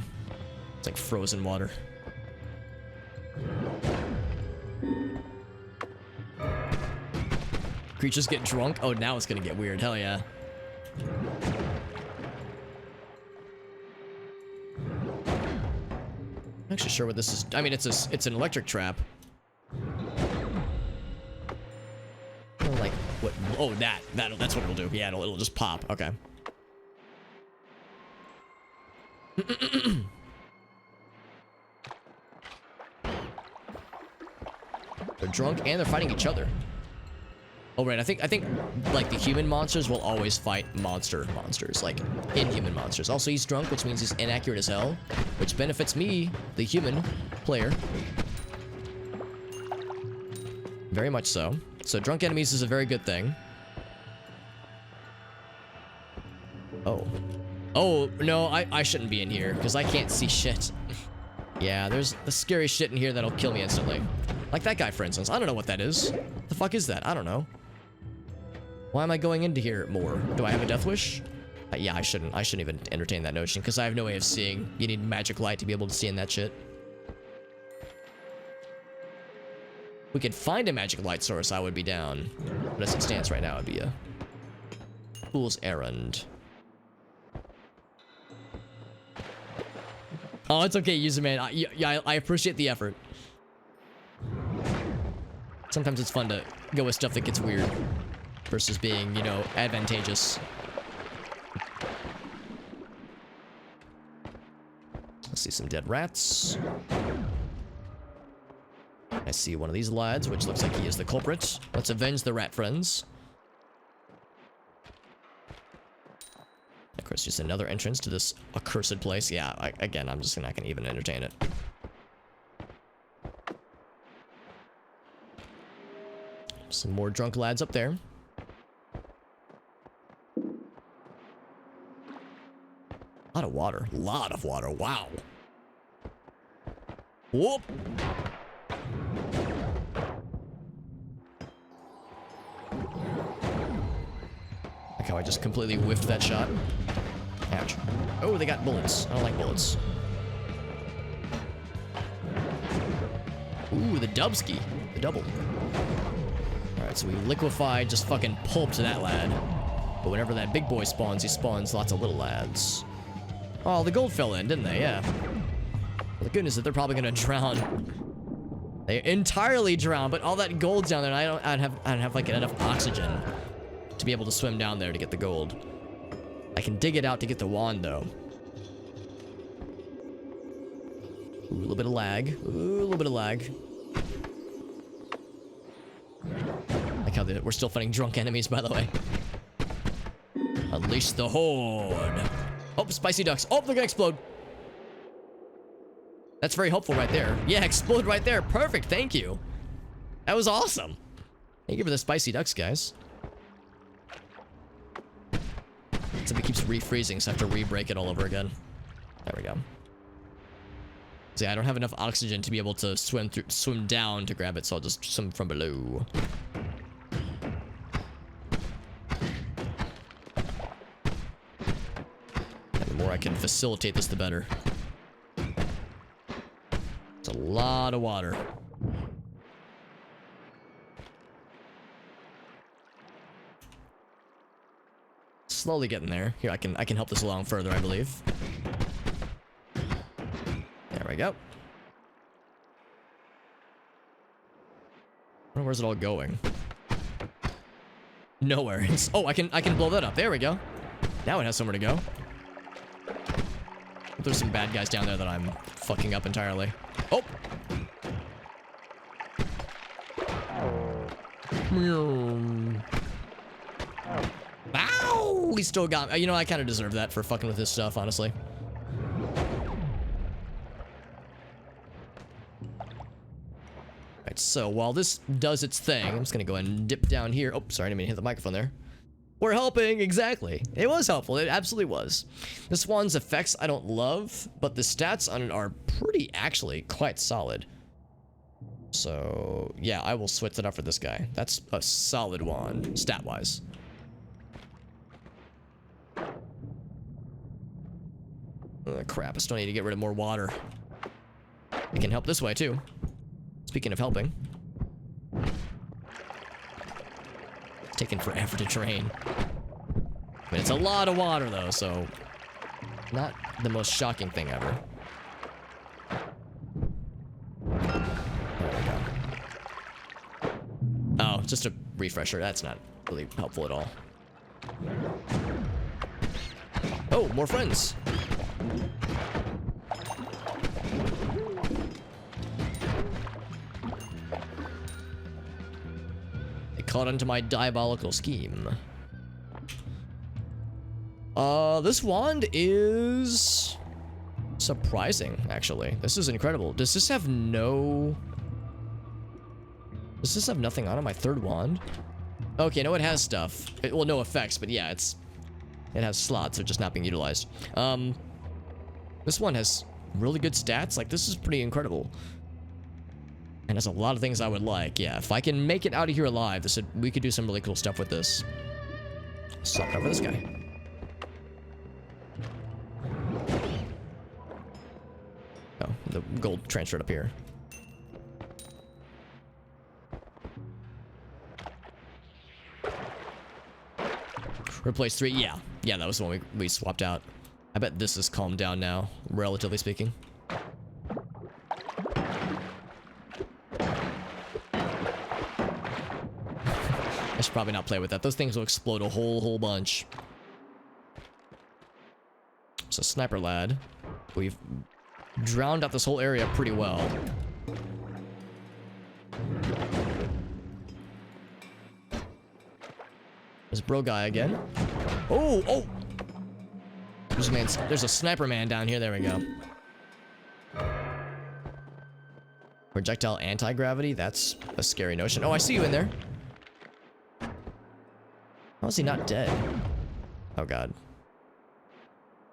It's like frozen water. Creatures get drunk? Oh, now it's gonna get weird. Hell yeah. I'm actually sure what this is. I mean, it's an electric trap. Oh, like what? Oh, that's what it'll do. Yeah, it'll just pop. Okay. They're drunk and they're fighting each other. Oh right, I think like the human monsters will always fight monsters, like inhuman monsters. Also, he's drunk, which means he's inaccurate as hell, which benefits me, the human player. Very much so. So drunk enemies is a very good thing. Oh. Oh, no, I shouldn't be in here, because I can't see shit. Yeah, there's the scary shit in here that'll kill me instantly. Like that guy, for instance. I don't know what that is. The fuck is that? I don't know. Why am I going into here more? Do I have a death wish? Yeah, I shouldn't even entertain that notion, because I have no way of seeing. You need magic light to be able to see in that shit. If we could find a magic light source, I would be down. But as it stands right now, it'd be a fool's errand. Oh, it's okay, user man. I appreciate the effort. Sometimes it's fun to go with stuff that gets weird versus being, you know, advantageous. Let's see some dead rats. I see one of these lads, which looks like he is the culprit. Let's avenge the rat friends. Of course, just another entrance to this accursed place. Yeah, again, I'm just not gonna even entertain it. Some more drunk lads up there. A lot of water, wow. Whoop! Like how I just completely whiffed that shot. Ouch. Oh, they got bullets. I don't like bullets. Ooh, the dubski. The double. Alright, so we liquefied, just fucking pulped that lad. But whenever that big boy spawns, he spawns lots of little lads. Oh, the gold fell in, didn't they? Yeah. Well, the goodness that they're probably gonna drown. They entirely drown, but all that gold's down there, and I don't have like enough oxygen to be able to swim down there to get the gold. I can dig it out to get the wand though. Ooh, a little bit of lag. Ooh, a little bit of lag. Like how we're still fighting drunk enemies, by the way. Unleash the horde. Oh, spicy ducks. Oh, they're gonna explode. That's very hopeful right there. Yeah, explode right there. Perfect, thank you. That was awesome. Thank you for the spicy ducks, guys. Except it keeps refreezing, so I have to re-break it all over again. There we go. See, I don't have enough oxygen to be able to swim down to grab it, so I'll just swim from below. And the more I can facilitate this, the better. It's a lot of water. Slowly getting there. Here, I can help this along further, I believe. There we go. Where's it all going? Nowhere. Oh, I can blow that up. There we go. Now it has somewhere to go. There's some bad guys down there that I'm fucking up entirely. Oh! Ow! He still got me. You know, I kind of deserve that for fucking with this stuff, honestly. Alright, so while this does its thing, I'm just gonna go ahead and dip down here. Oh, sorry, I didn't mean to hit the microphone there. We're helping, exactly. It was helpful, it absolutely was. This one's effects I don't love, but the stats on it are pretty, actually, quite solid. So, yeah, I will switch it up for this guy. That's a solid wand, stat-wise. Crap, I still need to get rid of more water. It can help this way, too. Speaking of helping. It's taking forever to drain. I mean, it's a lot of water, though, so... not the most shocking thing ever. There we go. Oh, just a refresher. That's not really helpful at all. Oh, more friends! Caught onto my diabolical scheme. This wand is surprising, actually. This is incredible. Does this have no... does this have nothing on it? My third wand? Okay, no, it has stuff. Well, no effects, but yeah, it has slots. They're just not being utilized. This one has really good stats. Like, this is pretty incredible. And has a lot of things I would like. Yeah, if I can make it out of here alive, we could do some really cool stuff with this. Swap it over this guy. Oh, the gold transferred up here. Replace 3. Yeah, that was the one we swapped out. I bet this is calmed down now, relatively speaking. I should probably not play with that. Those things will explode a whole bunch. So, Sniper Lad. We've drowned out this whole area pretty well. There's Bro Guy again. Oh! There's a Sniper Man down here. There we go. Projectile anti-gravity? That's a scary notion. Oh, I see you in there. How is he not dead? Oh, God.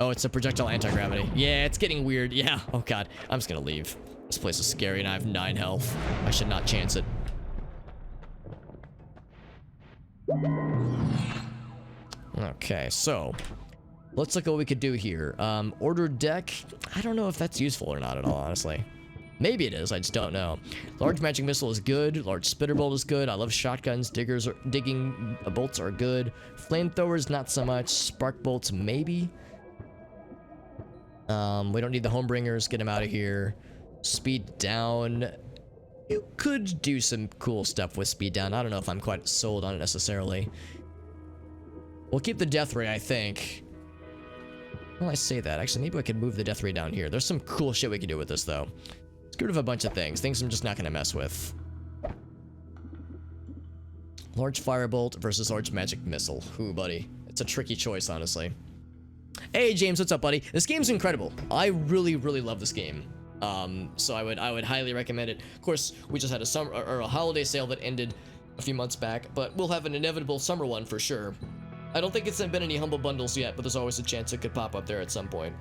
Oh, it's a projectile anti-gravity. Yeah, it's getting weird. Yeah. Oh, God. I'm just gonna leave. This place is scary and I have 9 health. I should not chance it. Okay, so... let's look at what we could do here. Order deck. I don't know if that's useful or not at all, honestly. Maybe it is, I just don't know. Large magic missile is good. Large spitter bolt is good. I love shotguns. Digging bolts are good. Flamethrowers, not so much. Spark bolts, maybe. We don't need the Homebringers. Get them out of here. Speed down. You could do some cool stuff with speed down. I don't know if I'm quite sold on it necessarily. We'll keep the death ray, I think. Well, I say that. Actually, maybe I could move the death ray down here. There's some cool shit we could do with this, though. Let's get rid of a bunch of things. Things I'm just not going to mess with. Large firebolt versus large magic missile. Ooh, buddy. It's a tricky choice, honestly. Hey, James, what's up, buddy? This game's incredible. I really, really love this game. So I would highly recommend it. Of course, we just had a summer or a holiday sale that ended a few months back, but we'll have an inevitable summer one for sure. I don't think it's been any humble bundles yet, but there's always a chance it could pop up there at some point.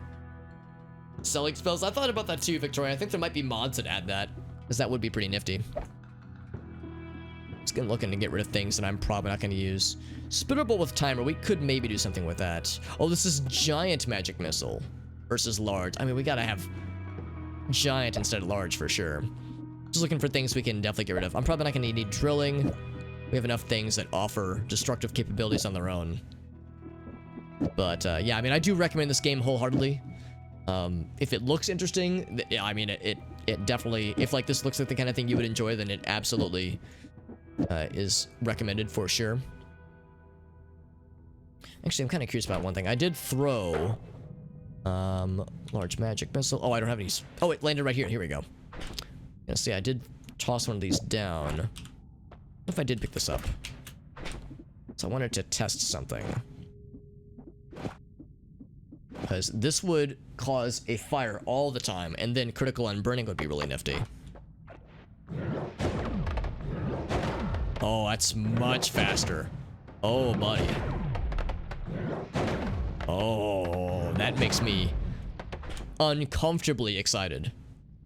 Selling spells. I thought about that too, Victoria. I think there might be mods that add that, because that would be pretty nifty. Just looking to get rid of things that I'm probably not going to use. Spittable with timer. We could maybe do something with that. Oh, this is giant magic missile versus large. I mean, we got to have giant instead of large for sure. Just looking for things we can definitely get rid of. I'm probably not going to need drilling. We have enough things that offer destructive capabilities on their own. But yeah, I mean, I do recommend this game wholeheartedly. If it looks interesting, I mean, it definitely, if like this looks like the kind of thing you would enjoy, then it absolutely is recommended for sure. Actually, I'm kind of curious about one thing. I did throw large magic missile. Oh, I don't have any. Oh, it landed right here. Here we go. Yeah, see, I did toss one of these down. What if I did pick this up? So I wanted to test something. Because this would cause a fire all the time, and then critical and burning would be really nifty. Oh, that's much faster. Oh, buddy. Oh, that makes me uncomfortably excited.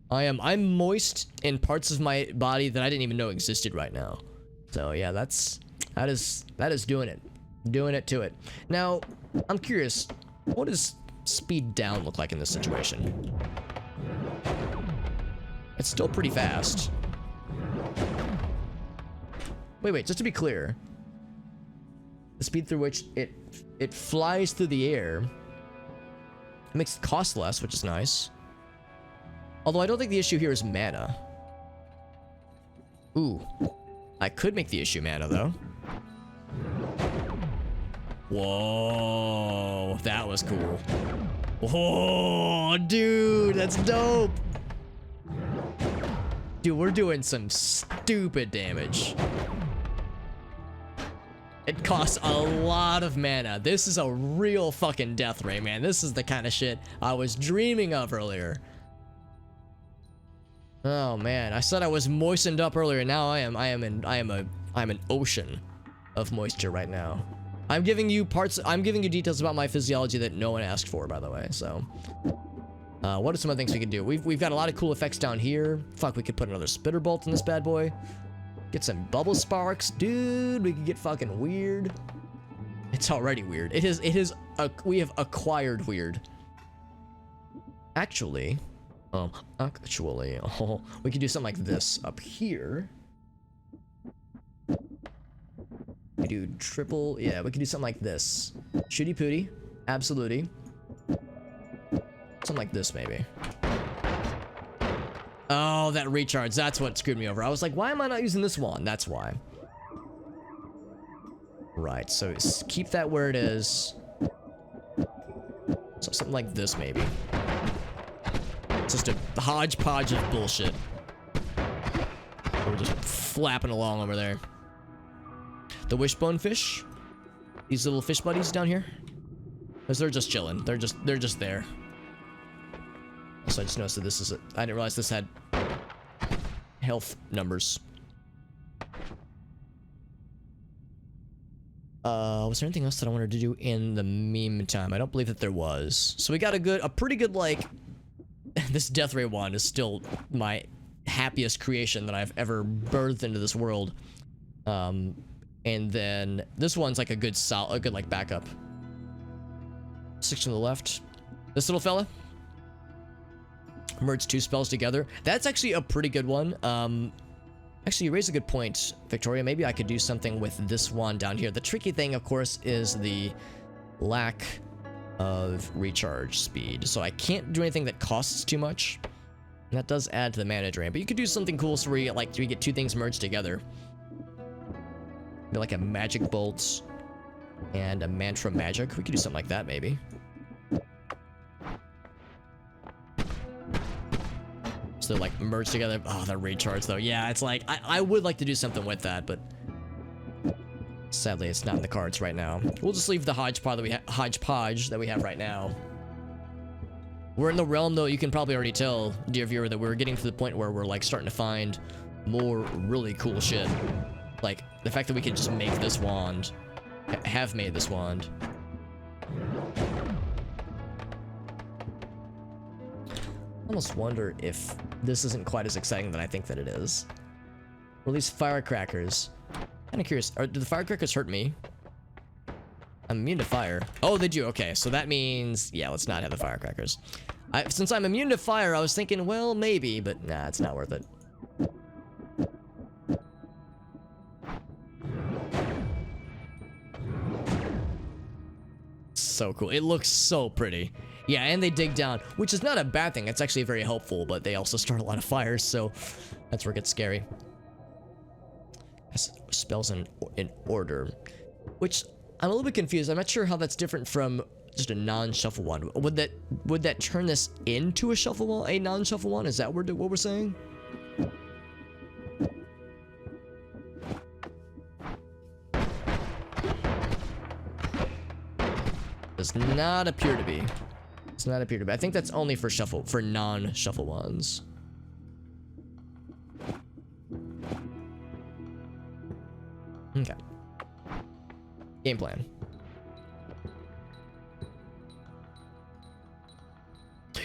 I'm moist in parts of my body that I didn't even know existed right now. So yeah, that is doing it. Doing it to it. Now, I'm curious, what does speed down look like in this situation? It's still pretty fast. Wait, just to be clear. The speed through which it flies through the air. It makes it cost less, which is nice. Although I don't think the issue here is mana. Ooh. I could make the issue mana, though. Whoa. That was cool. Whoa, dude. That's dope. Dude, we're doing some stupid damage. It costs a lot of mana. This is a real fucking death ray, man. This is the kind of shit I was dreaming of earlier. Oh man, I said I was moistened up earlier. Now I am an ocean of moisture right now. I'm giving you details about my physiology that no one asked for, by the way. So, what are some of the things we can do? We've got a lot of cool effects down here. Fuck, we could put another spitter bolt in this bad boy. Get some bubble sparks, dude. We could get fucking weird. It's already weird. We have acquired weird. Actually, we could do something like this up here. We do triple, yeah, we could do something like this. Shooty pooty, absolutely. Something like this, maybe. Oh, that recharge, that's what screwed me over. I was like, why am I not using this one? That's why. Right, so keep that where it is. So something like this, maybe. It's just a hodgepodge of bullshit. We're just flapping along over there. The wishbone fish. These little fish buddies down here. Because they're just chilling. They're just there. So I just noticed that this is I didn't realize this had health numbers. Was there anything else that I wanted to do in the meantime? I don't believe that there was. So we got a pretty good, like, this death ray wand is still my happiest creation that I've ever birthed into this world. And then this one's like a good like backup. 6 to the left. This little fella. Merge 2 spells together. That's actually a pretty good one. Actually, you raise a good point, Victoria. Maybe I could do something with this one down here. The tricky thing, of course, is the lack of recharge speed. So I can't do anything that costs too much. And that does add to the mana drain. But you could do something cool so where you get two things merged together. Maybe like a magic bolt and a mantra magic. We could do something like that maybe. So they're like merged together. Oh, that recharge though. Yeah, it's like I would like to do something with that, but sadly it's not in the cards right now. We'll just leave the hodgepodge that we have right now. We're in the realm though, you can probably already tell, dear viewer, that we're getting to the point where we're like starting to find more really cool shit. Like the fact that we can just make this wand, have made this wand. I almost wonder if this isn't quite as exciting than I think that it is. Release firecrackers. Kind of curious. Do the firecrackers hurt me? I'm immune to fire. Oh, they do. Okay, so that means... yeah, let's not have the firecrackers. Since I'm immune to fire, I was thinking, well, maybe, but nah, it's not worth it. So cool. It looks so pretty. Yeah, and they dig down, which is not a bad thing. It's actually very helpful, but they also start a lot of fires, so that's where it gets scary. Spells in order, which I'm a little bit confused. I'm not sure how that's different from just a non-shuffle wand. Would that turn this into a shuffle wand, a non-shuffle wand? Is that what we're saying? Does not appear to be. Does not appear to be. I think that's only for non-shuffle wands. Okay. Game plan.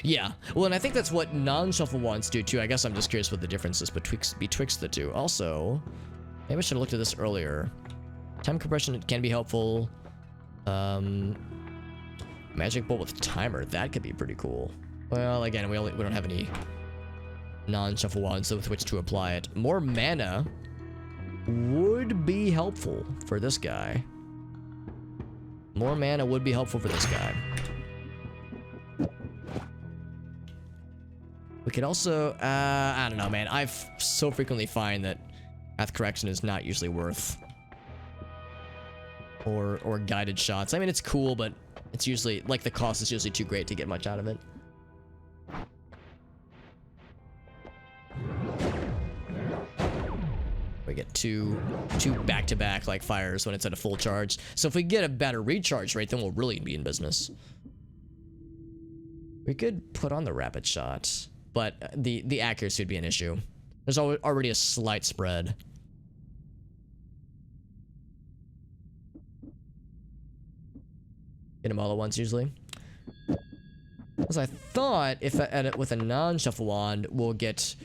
Yeah. Well, and I think that's what non-shuffle wands do too. I guess I'm just curious what the difference is betwixt the two. Also, maybe I should have looked at this earlier. Time compression can be helpful. Magic bolt with timer, that could be pretty cool. Well, again, we don't have any non-shuffle wands with which to apply it. More mana would be helpful for this guy. More mana would be helpful for this guy. We could also, I don't know, man. I so frequently find that path correction is not usually worth, or guided shots. I mean, it's cool, but it's usually, like, the cost is usually too great to get much out of it. We get two back-to-back, like, fires when it's at a full charge. So if we get a better recharge rate, then we'll really be in business. We could put on the rapid shot, but the accuracy would be an issue. There's already a slight spread. Get them all at once usually. Because I thought if I edit with a non-shuffle wand, we'll get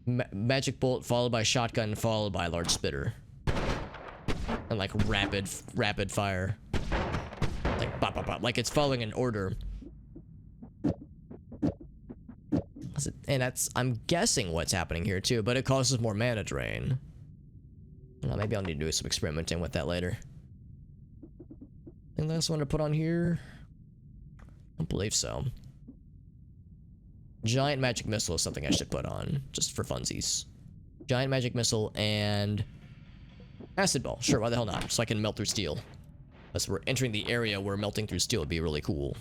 magic bolt followed by shotgun followed by large spitter, and like rapid fire, like bop bop bop, like it's following an order. And that's, I'm guessing, what's happening here too, but it causes more mana drain. Maybe I'll need to do some experimenting with that later. Anything else I want to put on here? I don't believe so. Giant magic missile is something I should put on, just for funsies. Giant magic missile and acid ball. Sure, why the hell not? So I can melt through steel. As we're entering the area where melting through steel would be really cool.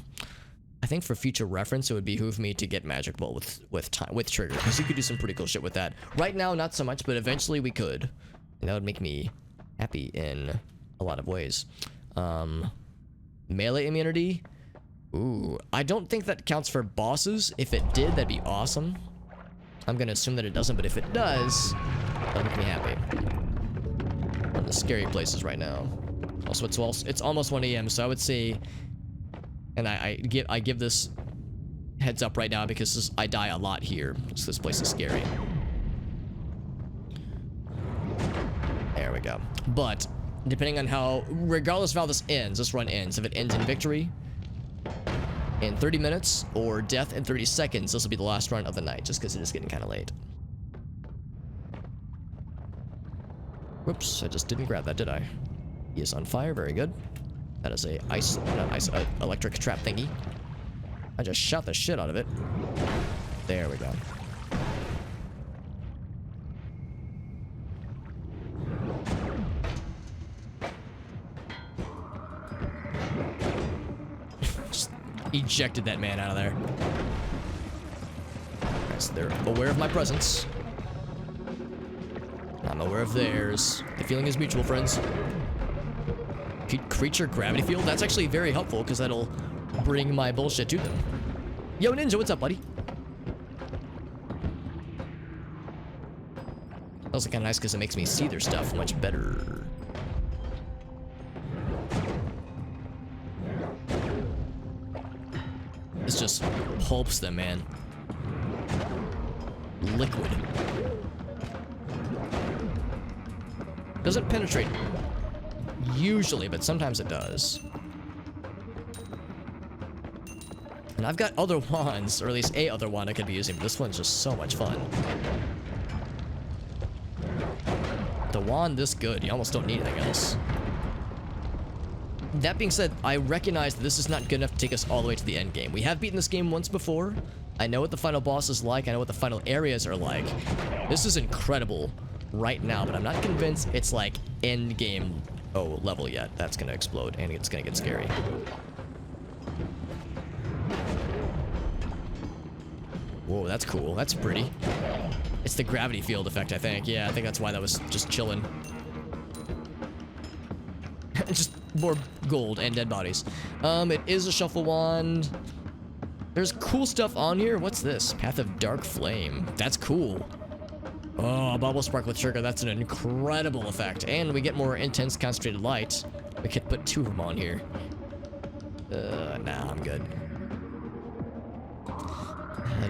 I think for future reference, it would behoove me to get magic ball with trigger, because you could do some pretty cool shit with that. Right now, not so much, but eventually we could, and that would make me happy in a lot of ways. Melee immunity. Ooh, I don't think that counts for bosses. If it did, that'd be awesome. I'm gonna assume that it doesn't, but if it does, that'll make me happy. One of the scary places right now. Also, it's almost 1 AM, so I would say, and I give this heads up right now because I die a lot here, so this place is scary. There we go. But depending on how, regardless of how this ends, this run ends, if it ends in victory in 30 minutes or death in 30 seconds, this will be the last run of the night, just because it is getting kind of late. Whoops, I just didn't grab that, did I? He is on fire, very good. That is a electric trap thingy. I just shot the shit out of it. There we go. Just ejected that man out of there. So they're aware of my presence. I'm aware of theirs. The feeling is mutual, friends. Creature gravity field? That's actually very helpful because that'll bring my bullshit to them. Yo, Ninja, what's up, buddy? Also kind of nice because it makes me see their stuff much better. This just pulps them, man. Liquid. Doesn't penetrate usually, but sometimes it does. And I've got other wands, or at least a other wand I could be using, but this one's just so much fun. The wand this good, you almost don't need anything else. That being said, I recognize that this is not good enough to take us all the way to the end game. We have beaten this game once before. I know what the final boss is like. I know what the final areas are like. This is incredible right now, but I'm not convinced it's like end game level yet. That's gonna explode and it's gonna get scary. Whoa, that's cool. That's pretty. It's the gravity field effect, I think. Yeah, I think that's why that was just chilling. Just more gold and dead bodies. It is a shuffle wand. There's cool stuff on here. What's this? Path of Dark Flame. That's cool. Oh, Bubble Spark with Sugar. That's an incredible effect. And we get more intense concentrated light. We could put 2 of them on here. Nah, I'm good.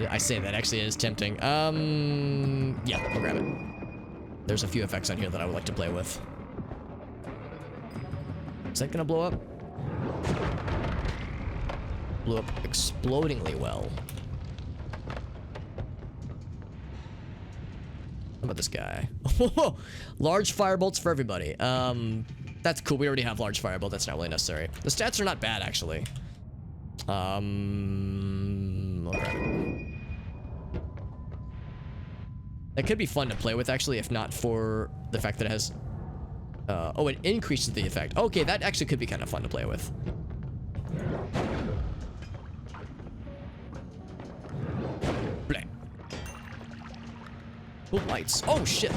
I say that actually is tempting. Yeah, I'll grab it. There's a few effects on here that I would like to play with. Is that gonna blow up? Blew up explodingly well. How about this guy? Large firebolts for everybody. That's cool. We already have large firebolt. That's not really necessary. The stats are not bad, actually. I'll grab it. That could be fun to play with, actually, if not for the fact that it has... oh, it increases the effect. Okay, that actually could be kind of fun to play with. Blah. Oh, lights. Oh, shit.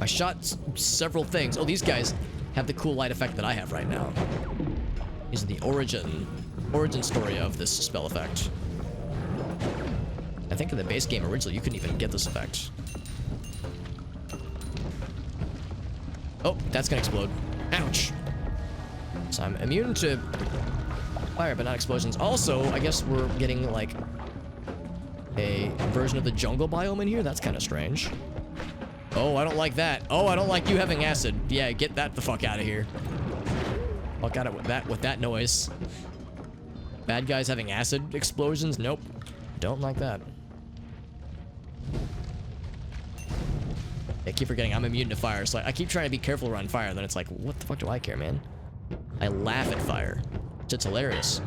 I shot several things. Oh, these guys have the cool light effect that I have right now. These are the origin story of this spell effect. I think in the base game originally, you couldn't even get this effect. Oh, that's gonna explode. Ouch. So I'm immune to fire, but not explosions. Also, I guess we're getting, like, a version of the jungle biome in here. That's kind of strange. Oh, I don't like that. Oh, I don't like you having acid. Yeah, get that the fuck out of here. Fuck out of with that noise. Bad guys having acid explosions? Nope. Don't like that. I keep forgetting I'm immune to fire, so I keep trying to be careful around fire, then it's like, what the fuck do I care, man? I laugh at fire. It's hilarious.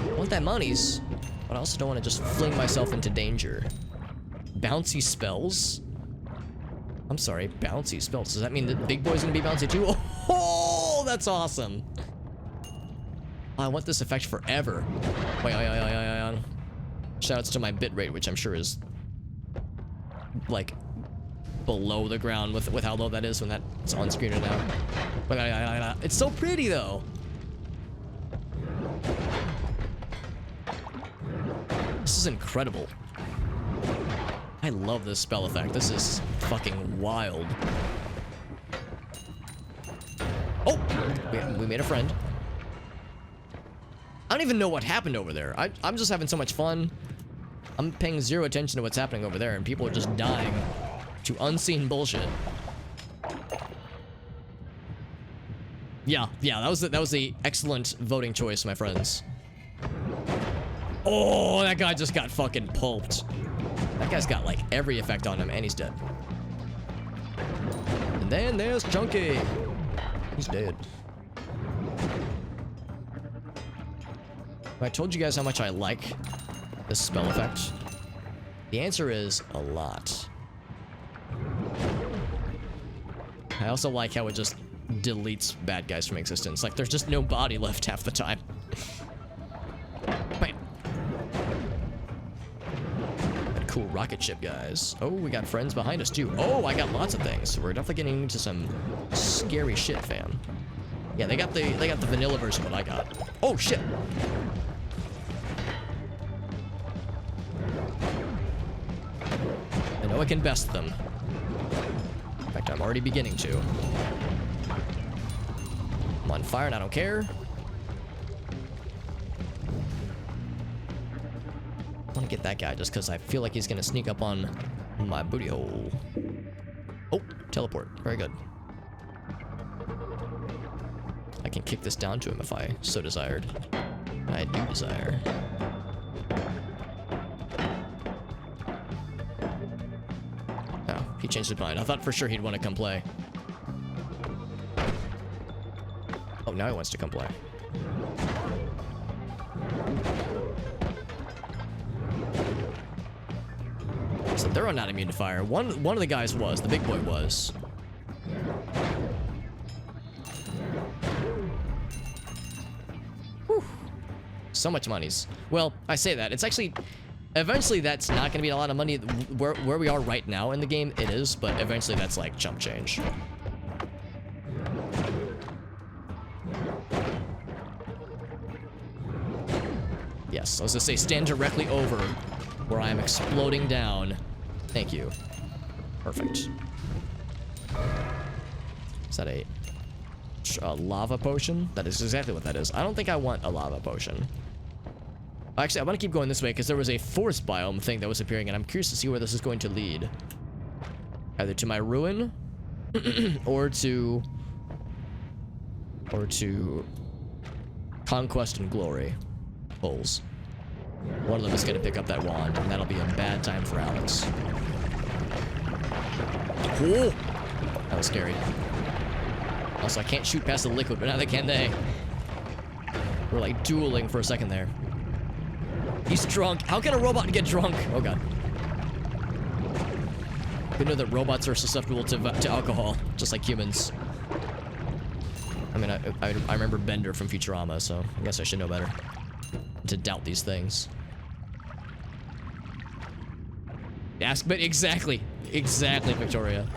I want that monies, but I also don't want to just fling myself into danger. Bouncy spells? I'm sorry, bouncy spells. Does that mean that big boy's gonna be bouncy too? Oh, that's awesome. I want this effect forever. Wait. Shoutouts to my bitrate, which I'm sure is like below the ground with how low that is when that's on screen right now. It's so pretty though. This is incredible. I love this spell effect. This is fucking wild. Oh! We made a friend. I don't even know what happened over there. I'm just having so much fun. I'm paying zero attention to what's happening over there, and people are just dying to unseen bullshit. Yeah, that was a excellent voting choice, my friends. Oh, that guy just got fucking pulped. That guy's got like every effect on him, and he's dead. And then there's Chunky. He's dead. I told you guys how much I like this spell effect. The answer is a lot. I also like how it just deletes bad guys from existence. Like, there's just no body left half the time. Bam. That cool rocket ship, guys. Oh, we got friends behind us, too. Oh, I got lots of things. We're definitely getting into some scary shit, fam. Yeah, they got the vanilla version of what I got. Oh, shit. I know I can best them. In fact, I'm already beginning to. I'm on fire and I don't care. I want to get that guy just because I feel like he's going to sneak up on my booty hole. Oh, teleport. Very good. I can kick this down to him if I so desired. I do desire. Oh, he changed his mind. I thought for sure he'd want to come play. Oh, now he wants to come play. So they're not immune to fire. One of the guys was. The big boy was. Whew. So much monies. Well, I say that. It's actually... Eventually, that's not going to be a lot of money. Where we are right now in the game, it is. But eventually, that's like chump change. Yes, I was going to say, stand directly over where I am exploding down. Thank you. Perfect. Is that a lava potion? That is exactly what that is. I don't think I want a lava potion. Actually, I want to keep going this way because there was a forest biome thing that was appearing, and I'm curious to see where this is going to lead. Either to my ruin, or to conquest and glory. Holes. One of them is going to pick up that wand, and that'll be a bad time for Alex. Whoa! That was scary. Also, I can't shoot past the liquid, but neither can they. We're like dueling for a second there. He's drunk. How can a robot get drunk? Oh god. We know that robots are susceptible to alcohol, just like humans. I mean, I remember Bender from Futurama, so I guess I should know better. To doubt these things. Ask, but exactly, Victoria.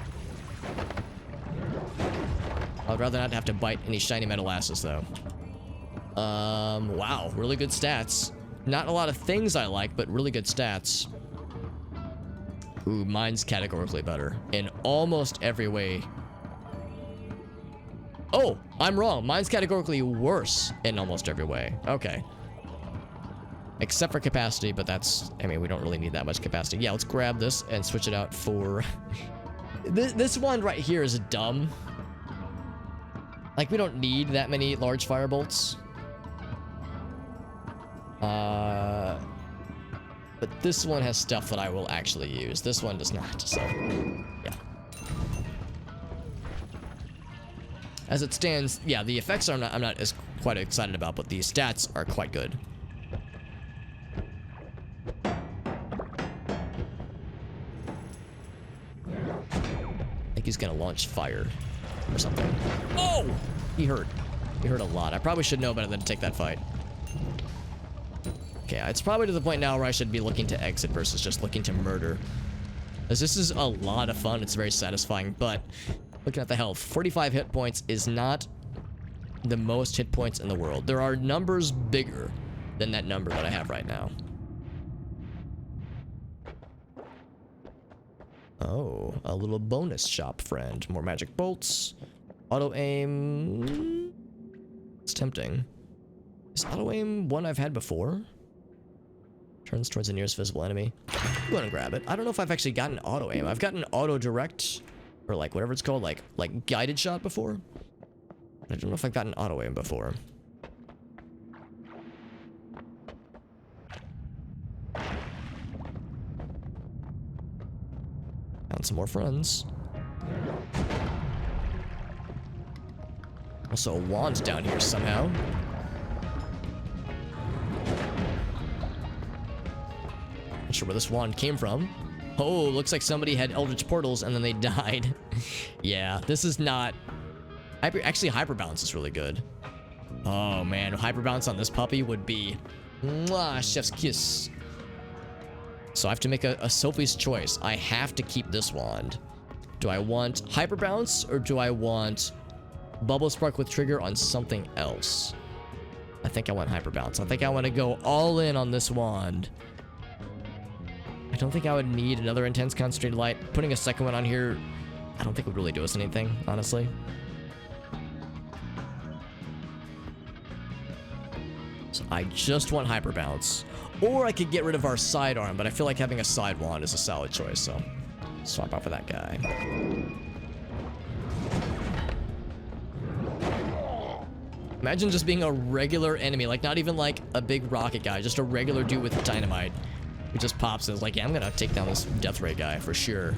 I'd rather not have to bite any shiny metal asses, though. Wow, really good stats. Not a lot of things I like, but really good stats. Ooh, mine's categorically better in almost every way. Oh, I'm wrong. Mine's categorically worse in almost every way. Okay. Except for capacity, but that's... I mean, we don't really need that much capacity. Yeah, let's grab this and switch it out for... this one right here is dumb. Like, we don't need that many large firebolts. But this one has stuff that I will actually use. This one does not, so... Yeah. As it stands, yeah, the effects I'm not as quite excited about, but the stats are quite good. I think he's gonna launch fire or something. Oh! He hurt. He hurt a lot. I probably should know better than to take that fight. Okay, it's probably to the point now where I should be looking to exit versus just looking to murder. As this is a lot of fun, it's very satisfying, but looking at the health, 45 hit points is not the most hit points in the world. There are numbers bigger than that number that I have right now. Oh, a little bonus shop, friend. More magic bolts. Auto aim. It's tempting. Is auto aim one I've had before? Turns towards the nearest visible enemy. I'm gonna grab it. I don't know if I've actually gotten auto aim. I've gotten auto direct, or like whatever it's called, like guided shot before. I don't know if I've gotten auto aim before. Found some more friends. Also a wand down here somehow. Not sure where this wand came from. Oh, looks like somebody had Eldritch Portals and then they died. Yeah, this is not... Actually, Hyper Bounce is really good. Oh man, Hyper Bounce on this puppy would be... Mwah, chef's kiss. So I have to make a Sophie's choice. I have to keep this wand. Do I want Hyper Bounce or do I want Bubble Spark with trigger on something else? I think I want Hyper Bounce. I think I want to go all in on this wand. I don't think I would need another Intense Concentrated Light. Putting a second one on here, I don't think would really do us anything, honestly. So I just want Hyper Bounce. Or I could get rid of our sidearm, but I feel like having a side wand is a solid choice, so swap out for that guy. Imagine just being a regular enemy, like not even like a big rocket guy, just a regular dude with dynamite. He just pops and is like, yeah, I'm gonna take down this death ray guy for sure.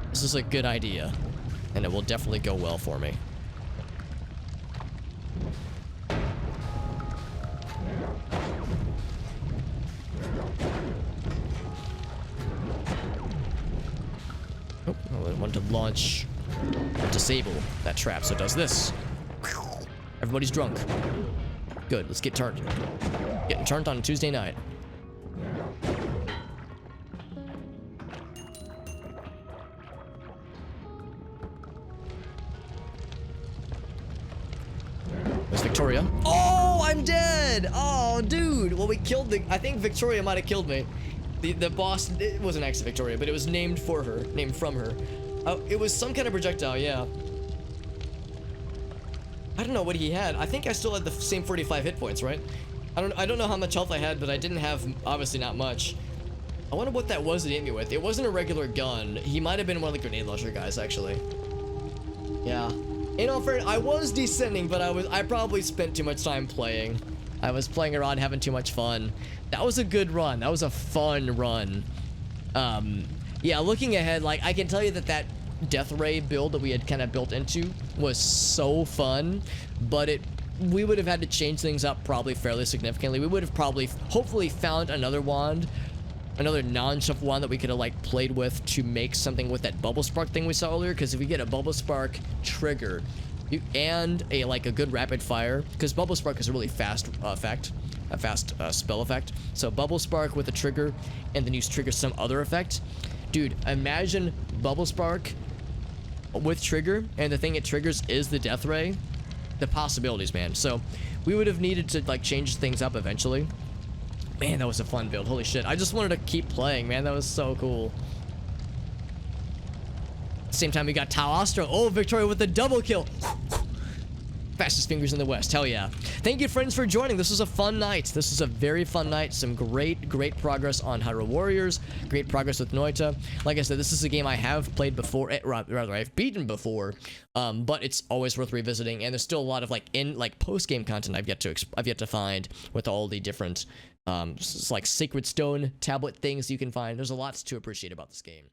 This is a good idea, and it will definitely go well for me. Oh, I want to launch, disable that trap, so it does this. Everybody's drunk. Good, let's get turned. Getting turned on a Tuesday night. There's Victoria. Oh, I'm dead! Oh, dude! Well, we killed the... I think Victoria might have killed me. The boss... It wasn't actually Victoria, but it was named for her. Named from her. Oh, it was some kind of projectile, yeah. I don't know what he had. I think I still had the same 45 hit points, right? I don't know how much health I had, but I didn't have, obviously, not much. I wonder what that was that he hit me with. It wasn't a regular gun. He might have been one of the grenade launcher guys, actually. Yeah. In all fairness, I was descending, but I probably spent too much time playing. I was playing around, having too much fun. That was a good run. That was a fun run. Yeah, looking ahead, like, I can tell you that Death Ray build that we had kind of built into was so fun, but we would have had to change things up probably fairly significantly. We would have probably, hopefully, found another wand, another non-shuff wand that we could have like played with to make something with that Bubble Spark thing we saw earlier, because if we get a Bubble Spark trigger and a good rapid fire, because Bubble Spark is a really fast effect, a fast spell effect, so Bubble Spark with a trigger and then you trigger some other effect. Dude, imagine Bubble Spark with trigger, and the thing it triggers is the Death Ray. The possibilities, man. So we would have needed to like change things up eventually. Man, that was a fun build. Holy shit. I just wanted to keep playing, man. That was so cool. Same time we got Tau Astro. Oh, Victoria with the double kill. Fastest fingers in the West. Hell yeah. Thank you, friends, for joining. This was a fun night. This was a very fun night. Some great progress on Hyrule Warriors. Great progress with Noita. Like I said, this is a game I have played before. Rather, I've beaten before. But it's always worth revisiting. And there's still a lot of post-game content I've yet to find with all the different like Sacred Stone tablet things you can find. There's a lot to appreciate about this game.